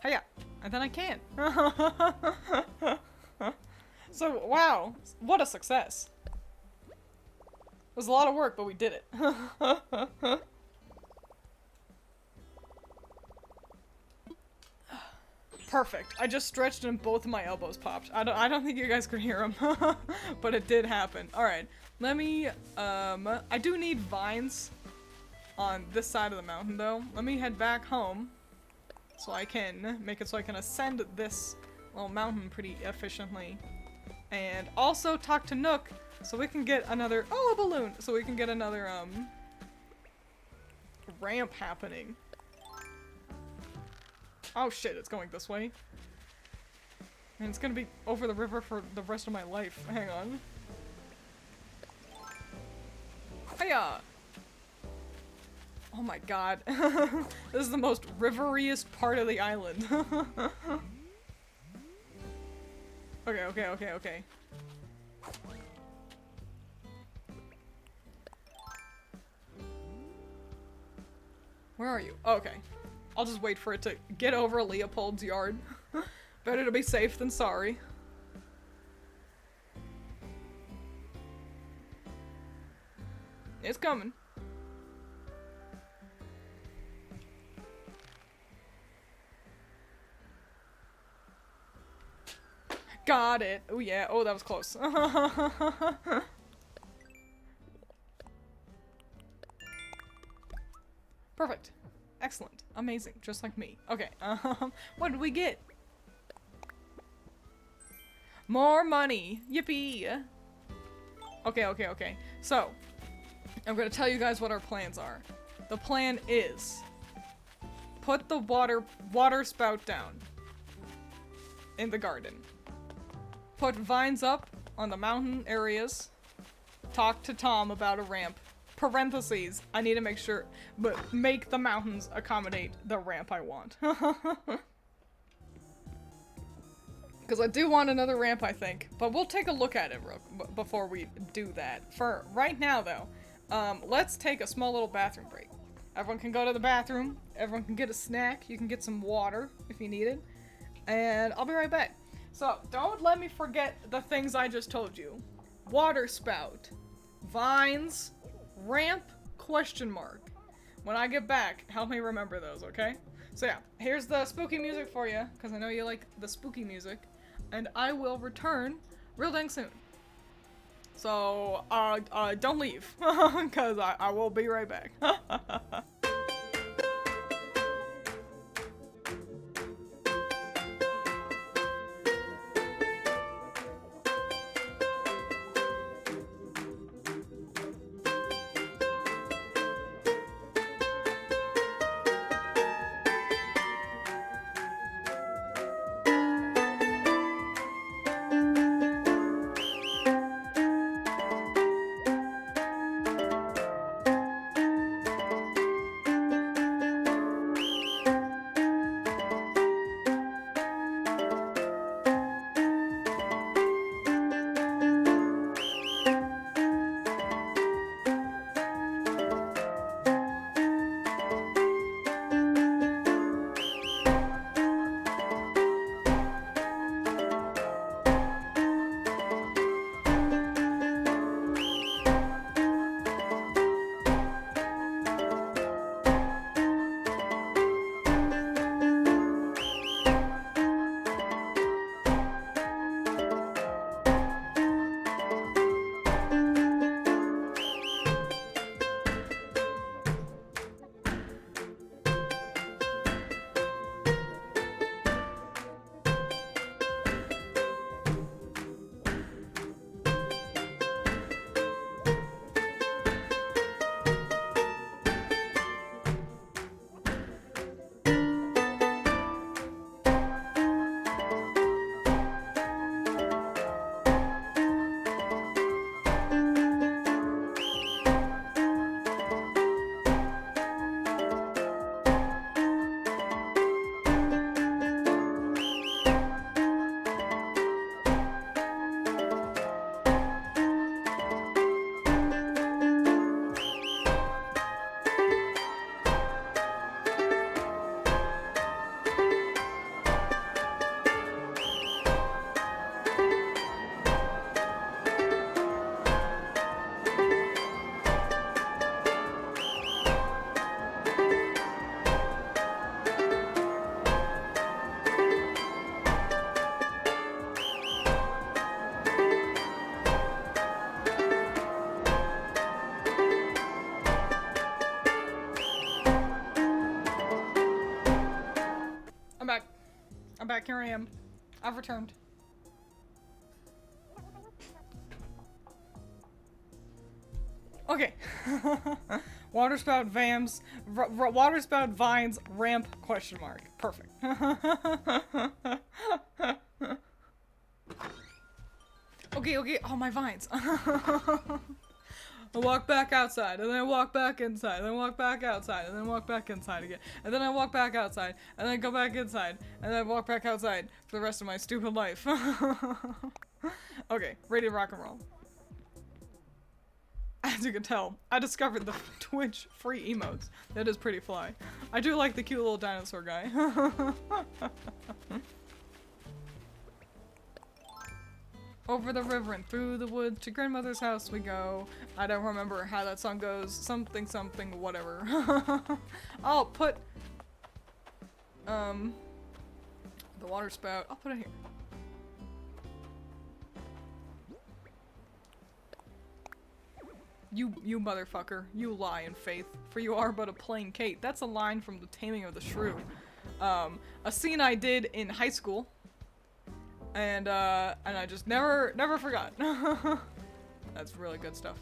Hiya! And then I can. So, wow. What a success. It was a lot of work, but we did it. Perfect. I just stretched and both of my elbows popped. I don't think you guys could hear them, but it did happen. All right, let me. I do need vines on this side of the mountain, though. Let me head back home so I can make it so I can ascend this little mountain pretty efficiently, and also talk to Nook. So we can get another, oh, a balloon! So we can get another, ramp happening. Oh shit, it's going this way. And it's gonna be over the river for the rest of my life. Hang on. Hiya! Oh my god. This is the most riveriest part of the island. Okay. Where are you? Oh, okay. I'll just wait for it to get over Leopold's yard. Better to be safe than sorry. It's coming. Got it. Oh yeah. Oh, that was close. Perfect. Excellent. Amazing. Just like me. Okay. What did we get? More money. Yippee. Okay. So, I'm gonna tell you guys what our plans are. The plan is put the water spout down in the garden. Put vines up on the mountain areas. Talk to Tom about a ramp. Parentheses, I need to make sure, but make the mountains accommodate the ramp I want. Because I do want another ramp, I think. But we'll take a look at it before we do that. For right now, though, let's take a small little bathroom break. Everyone can go to the bathroom. Everyone can get a snack. You can get some water if you need it. And I'll be right back. So, don't let me forget the things I just told you. Water spout. Vines. Ramp? Question mark. When I get back, help me remember those, okay? So yeah, here's the spooky music for you, because I know you like the spooky music. And I will return real dang soon. So, don't leave, because I will be right back. back. Here I am. I've returned. Okay. Waterspout vams, waterspout vines, ramp, question mark. Perfect. Okay, oh, my vines. I walk back outside, and then I walk back inside, and then walk back outside, and then walk back inside again, and then I walk back outside, and then go back inside, and then I walk back outside for the rest of my stupid life. Okay, ready to rock and roll. As you can tell, I discovered the Twitch free emotes. That is pretty fly. I do like the cute little dinosaur guy. Over the river and through the woods to grandmother's house we go. I don't remember how that song goes. Something, something, whatever. I'll put, the water spout. I'll put it here. You motherfucker. You lie in faith, for you are but a plain Kate. That's a line from The Taming of the Shrew. A scene I did in high school. And I just never forgot. That's really good stuff.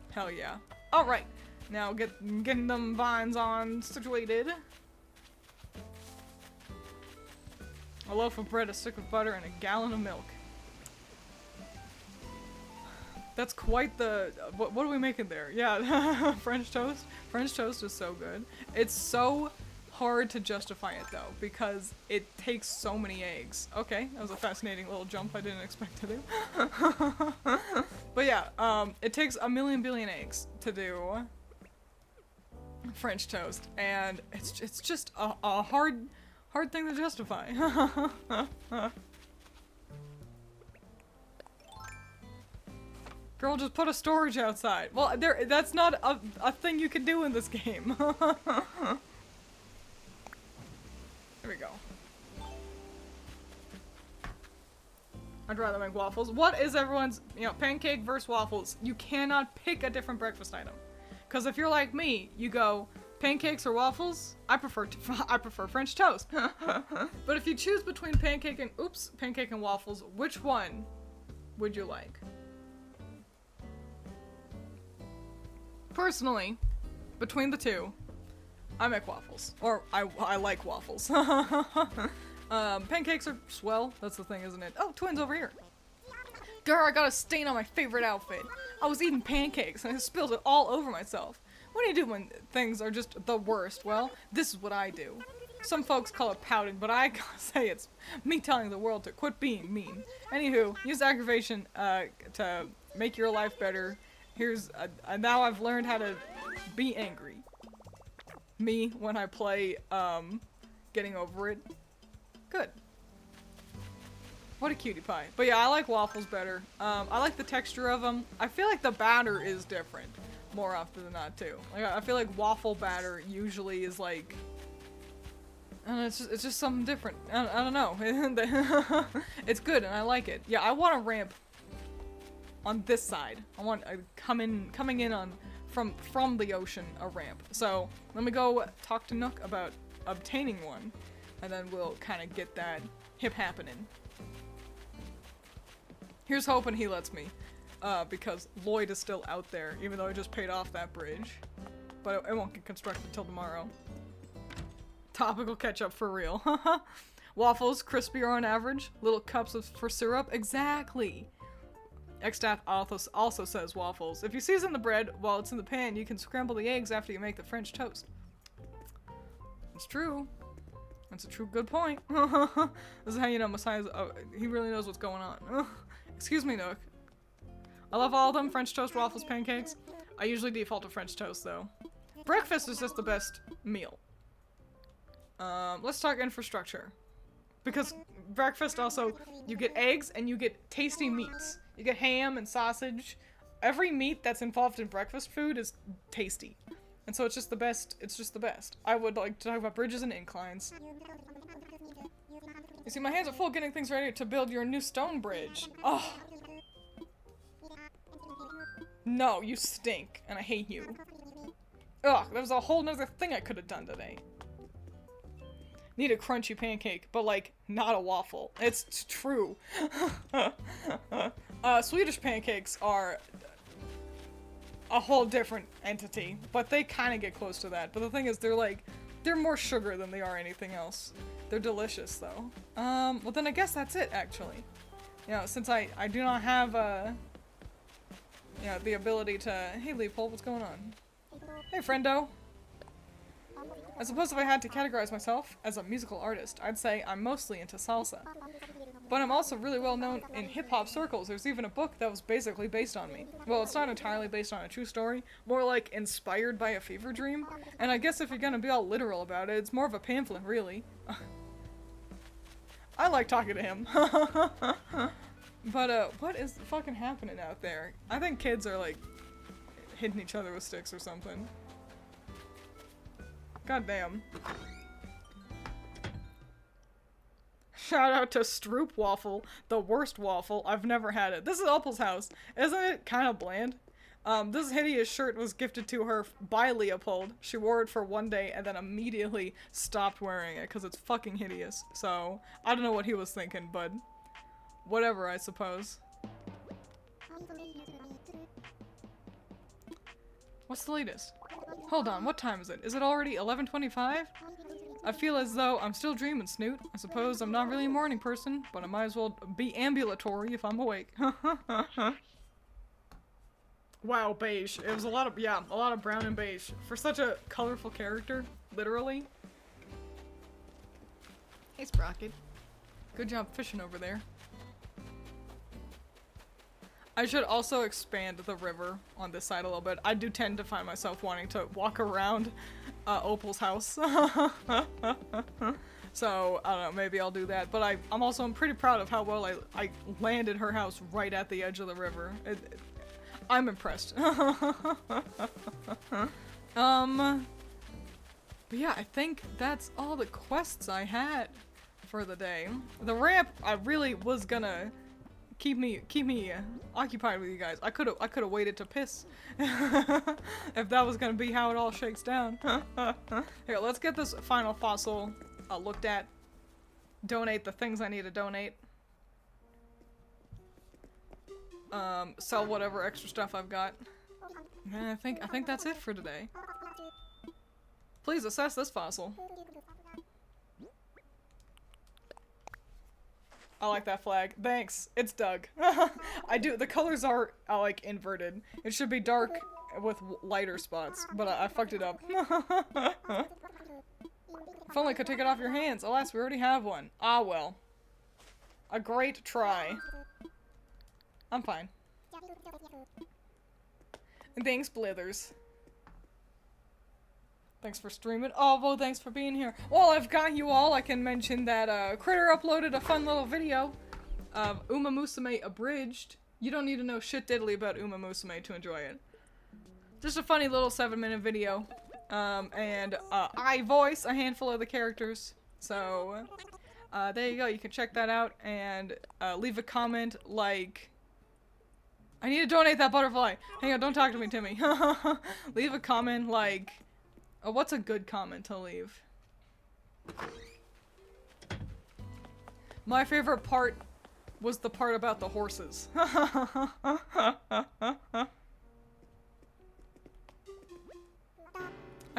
Hell yeah. Alright, now getting them vines on situated. A loaf of bread, a stick of butter, and a gallon of milk. That's quite the, what are we making there? Yeah, French toast. French toast is so good. It's so hard to justify it though, because it takes so many eggs. Okay, that was a fascinating little jump I didn't expect to do. But yeah, it takes a million billion eggs to do French toast, and it's just a hard thing to justify. Girl, just put a storage outside. Well, that's not a thing you can do in this game. There we go. I'd rather make waffles. What is everyone's, pancake versus waffles? You cannot pick a different breakfast item. Because if you're like me, you go, pancakes or waffles? I prefer French toast. But if you choose between pancake and waffles, which one would you like? Personally, between the two, I make waffles. Or, I like waffles. Pancakes are swell. That's the thing, isn't it? Oh, Twiins over here. Girl, I got a stain on my favorite outfit. I was eating pancakes and I spilled it all over myself. What do you do when things are just the worst? Well, this is what I do. Some folks call it pouting, but I gotta say it's me telling the world to quit being mean. Anywho, use aggravation to make your life better. Here's, now I've learned how to be angry. Me, when I play, getting over it. Good. What a cutie pie. But yeah, I like waffles better. I like the texture of them. I feel like the batter is different more often than not, too. Like, I feel like waffle batter usually is like, I don't know, it's just something different. I don't know. It's good and I like it. Yeah, I want a ramp on this side. I want coming in on from the ocean a ramp. So let me go talk to Nook about obtaining one, and then we'll kind of get that hip happening. Here's hoping he lets me, because Lloyd is still out there, even though I just paid off that bridge. But it won't get constructed till tomorrow. Topical ketchup for real. Waffles, crispier on average. Little cups for syrup. Exactly. Xstaff also says waffles. If you season the bread while it's in the pan, you can scramble the eggs after you make the French toast. It's true. That's a true good point. This is how you know Messiah's, he really knows what's going on. Excuse me, Nook. I love all of them, French toast, waffles, pancakes. I usually default to French toast, though. Breakfast is just the best meal. Let's talk infrastructure. Because breakfast also, you get eggs and you get tasty meats. You get ham and sausage. Every meat that's involved in breakfast food is tasty. And so it's just the best. It's just the best. I would like to talk about bridges and inclines. You see, my hands are full getting things ready to build your new stone bridge. Oh. No, you stink, and I hate you. Ugh, there was a whole nother thing I could have done today. need a crunchy pancake, but like not a waffle. It's true. Swedish pancakes are a whole different entity, but they kind of get close to that. But the thing is, they're more sugar than they are anything else. They're delicious though. Well then I guess that's it actually. You know, since I do not have you know, the ability to, hey Leopold, what's going on? Hey friendo. I suppose if I had to categorize myself as a musical artist, I'd say I'm mostly into salsa. But I'm also really well known in hip-hop circles. There's even a book that was basically based on me. Well, it's not entirely based on a true story, more like inspired by a fever dream. And I guess if you're gonna be all literal about it, it's more of a pamphlet, really. I like talking to him. But, what is fucking happening out there? I think kids are, like, hitting each other with sticks or something. God damn. Shout out to Stroop Waffle, the worst waffle. I've never had it. This is Opal's house. Isn't it kind of bland? This hideous shirt was gifted to her by Leopold. She wore it for one day and then immediately stopped wearing it because it's fucking hideous. So, I don't know what he was thinking, but whatever, I suppose. What's the latest? Hold on, what time is it? Is it already 11:25? I feel as though I'm still dreaming, Snoot. I suppose I'm not really a morning person, but I might as well be ambulatory if I'm awake. Wow, beige. It was a lot of brown and beige. For such a colorful character, literally. Hey, Sprocket. Good job fishing over there. I should also expand the river on this side a little bit. I do tend to find myself wanting to walk around Opal's house. So, I don't know, maybe I'll do that. But I'm pretty proud of how well I landed her house right at the edge of the river. I'm impressed. But yeah, I think that's all the quests I had for the day. The ramp, I really was gonna keep me occupied with you guys. I could have waited to piss if that was gonna be how it all shakes down. Here, let's get this final fossil looked at. Donate the things I need to donate. Sell whatever extra stuff I've got. And I think that's it for today. Please assess this fossil. I like that flag. Thanks. It's Doug. I do. The colors are like inverted. It should be dark with lighter spots, but I fucked it up. If only I could take it off your hands. Alas, we already have one. Ah well. A great try. I'm fine. Thanks, Blithers. Thanks for streaming. Oh, well, thanks for being here. Well, I've got you all. I can mention that Critter uploaded a fun little video of Uma Musume Abridged. You don't need to know shit diddly about Uma Musume to enjoy it. Just a funny little 7-minute video. And I voice a handful of the characters. So, there you go. You can check that out and leave a comment like... I need to donate that butterfly. Hang on, don't talk to me, Timmy. Leave a comment like... Oh, what's a good comment to leave? My favorite part was the part about the horses. I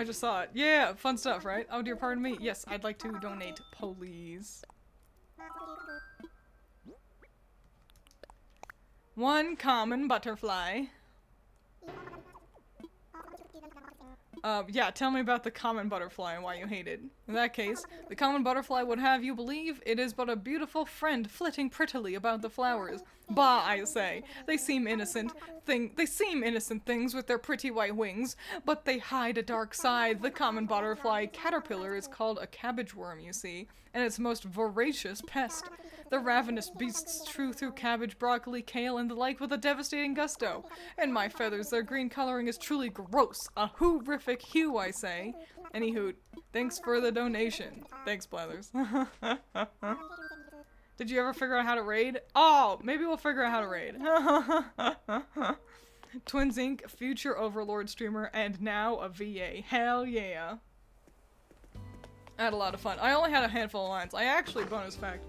just saw it. Yeah, fun stuff, right? Oh dear, pardon me. Yes, I'd like to donate, please. One common butterfly. Yeah, tell me about the common butterfly and why you hate it. In that case, the common butterfly would have you believe it is but a beautiful friend flitting prettily about the flowers. Bah, I say. They seem innocent things with their pretty white wings, but they hide a dark side. The common butterfly caterpillar is called a cabbage worm, you see, and its most voracious pest. The ravenous beasts chew through cabbage, broccoli, kale, and the like with a devastating gusto. And my feathers, their green coloring is truly gross. A horrific hue, I say. Any hoot. Thanks for the donation. Thanks, Blathers. Did you ever figure out how to raid? Oh, maybe we'll figure out how to raid. Twiins Inc., future Overlord streamer, and now a VA. Hell yeah. I had a lot of fun. I only had a handful of lines. I actually, bonus fact,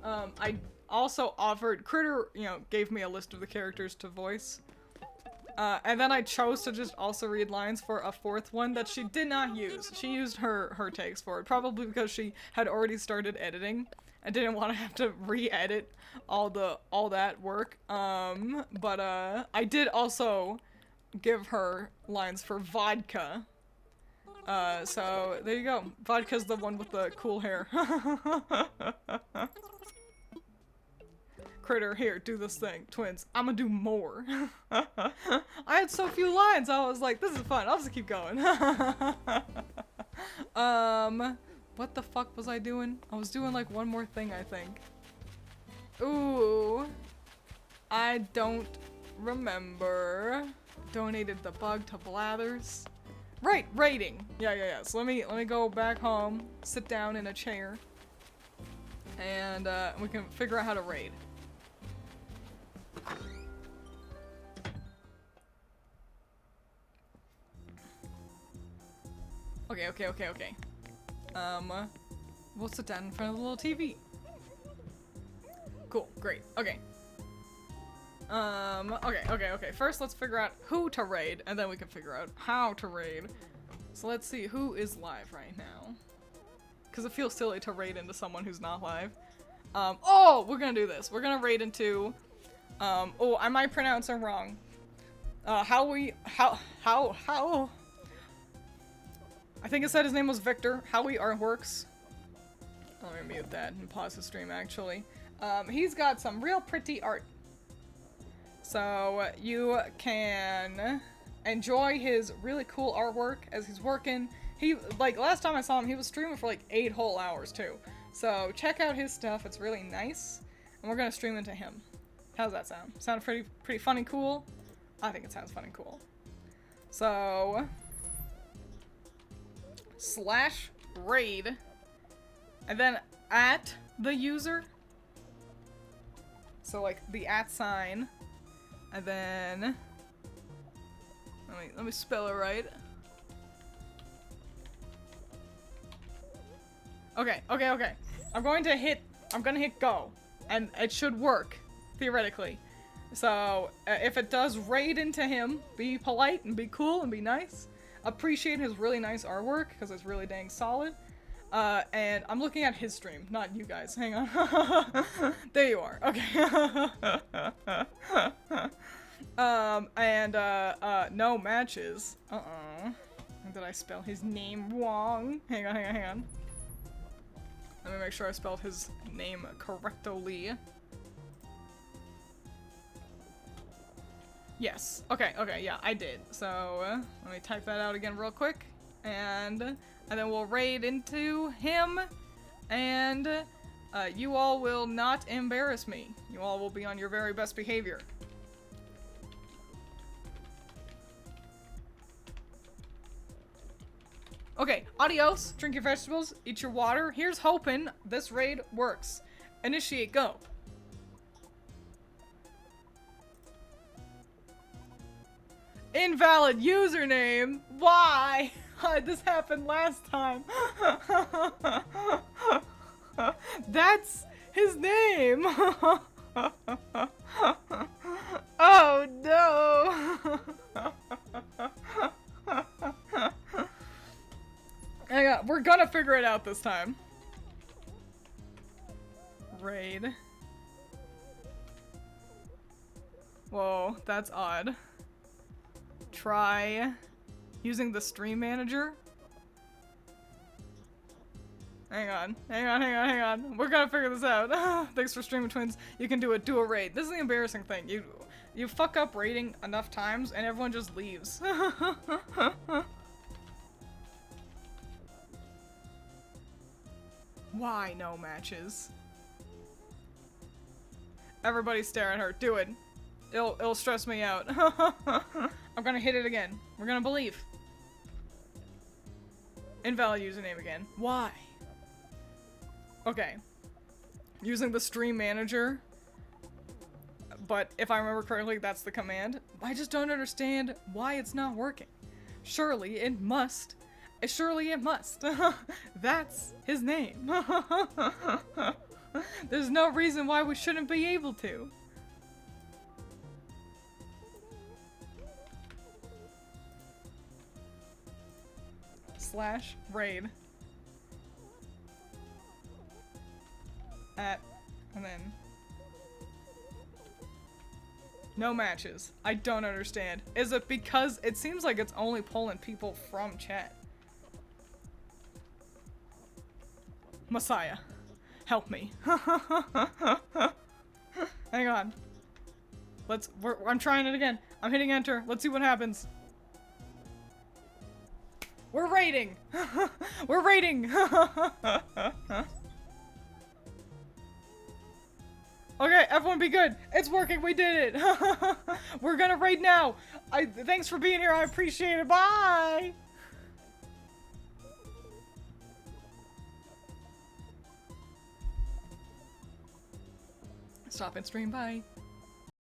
I also offered, Critter, you know, gave me a list of the characters to voice. And then I chose to just also read lines for a fourth one that she did not use. She used her takes for it, probably because she had already started editing and didn't want to have to re-edit all that work. But I did also give her lines for Vodka. So there you go. Vodka's the one with the cool hair. Critter, here, do this thing. Twins, I'm gonna do more. I had so few lines, I was like, this is fun, I'll just keep going. What the fuck was I doing? I was doing like one more thing, I think. Ooh. I don't remember. Donated the bug to Blathers. Right, raiding. Yeah. So let me go back home, sit down in a chair, and we can figure out how to raid. Okay. We'll sit down in front of the little TV. Cool, great, okay. Okay. First, let's figure out who to raid, and then we can figure out how to raid. So let's see who is live right now. Because it feels silly to raid into someone who's not live. Oh, we're gonna do this. We're gonna raid into, oh, I might pronounce it wrong. How? I think it said his name was Victor. Howie Artworks. Let me mute that and pause the stream, actually. He's got some real pretty art. So you can enjoy his really cool artwork as he's working. He, like, last time I saw him, he was streaming for like 8 whole hours too. So check out his stuff, it's really nice. And we're gonna stream into him. How's that sound? Sound pretty fun and cool? I think it sounds fun and cool. So /raid and then at the user. So like the @ sign. And then let me spell it right. Okay. I'm gonna hit go. And it should work, theoretically. So if it does raid into him, be polite and be cool and be nice. Appreciate his really nice artwork, because it's really dang solid. And I'm looking at his stream, not you guys. Hang on. There you are. Okay. No matches. Did I spell his name wrong? Hang on. Let me make sure I spelled his name correctly. Yes. Okay, yeah, I did. So, let me type that out again real quick. And then we'll raid into him. And, you all will not embarrass me. You all will be on your very best behavior. Okay, adios. Drink your vegetables, eat your water. Here's hoping this raid works. Initiate, go. Invalid username? Why? This happened last time. That's his name. Oh no. Hang on, we're gonna figure it out this time. Raid. Whoa, that's odd. Try using the stream manager. Hang on. We're gonna figure this out. Thanks for streaming, Twins. You can do it. Do a raid. This is the embarrassing thing. You fuck up raiding enough times and everyone just leaves. Why no matches? Everybody stare at her. Do it. It'll stress me out. I'm gonna hit it again. We're gonna believe. Invalid username again. Why? Okay. Using the stream manager. But if I remember correctly, that's the command. I just don't understand why it's not working. Surely it must. Surely it must. That's his name. There's no reason why we shouldn't be able to. / raid. And then no matches. I don't understand. Is it because it seems like it's only pulling people from chat? Messiah, help me. Hang on. I'm trying it again. I'm hitting enter. Let's see what happens. We're raiding. We're raiding. Okay, everyone be good. It's working. We did it. We're gonna raid now. Thanks for being here. I appreciate it. Bye. Stop and stream. Bye.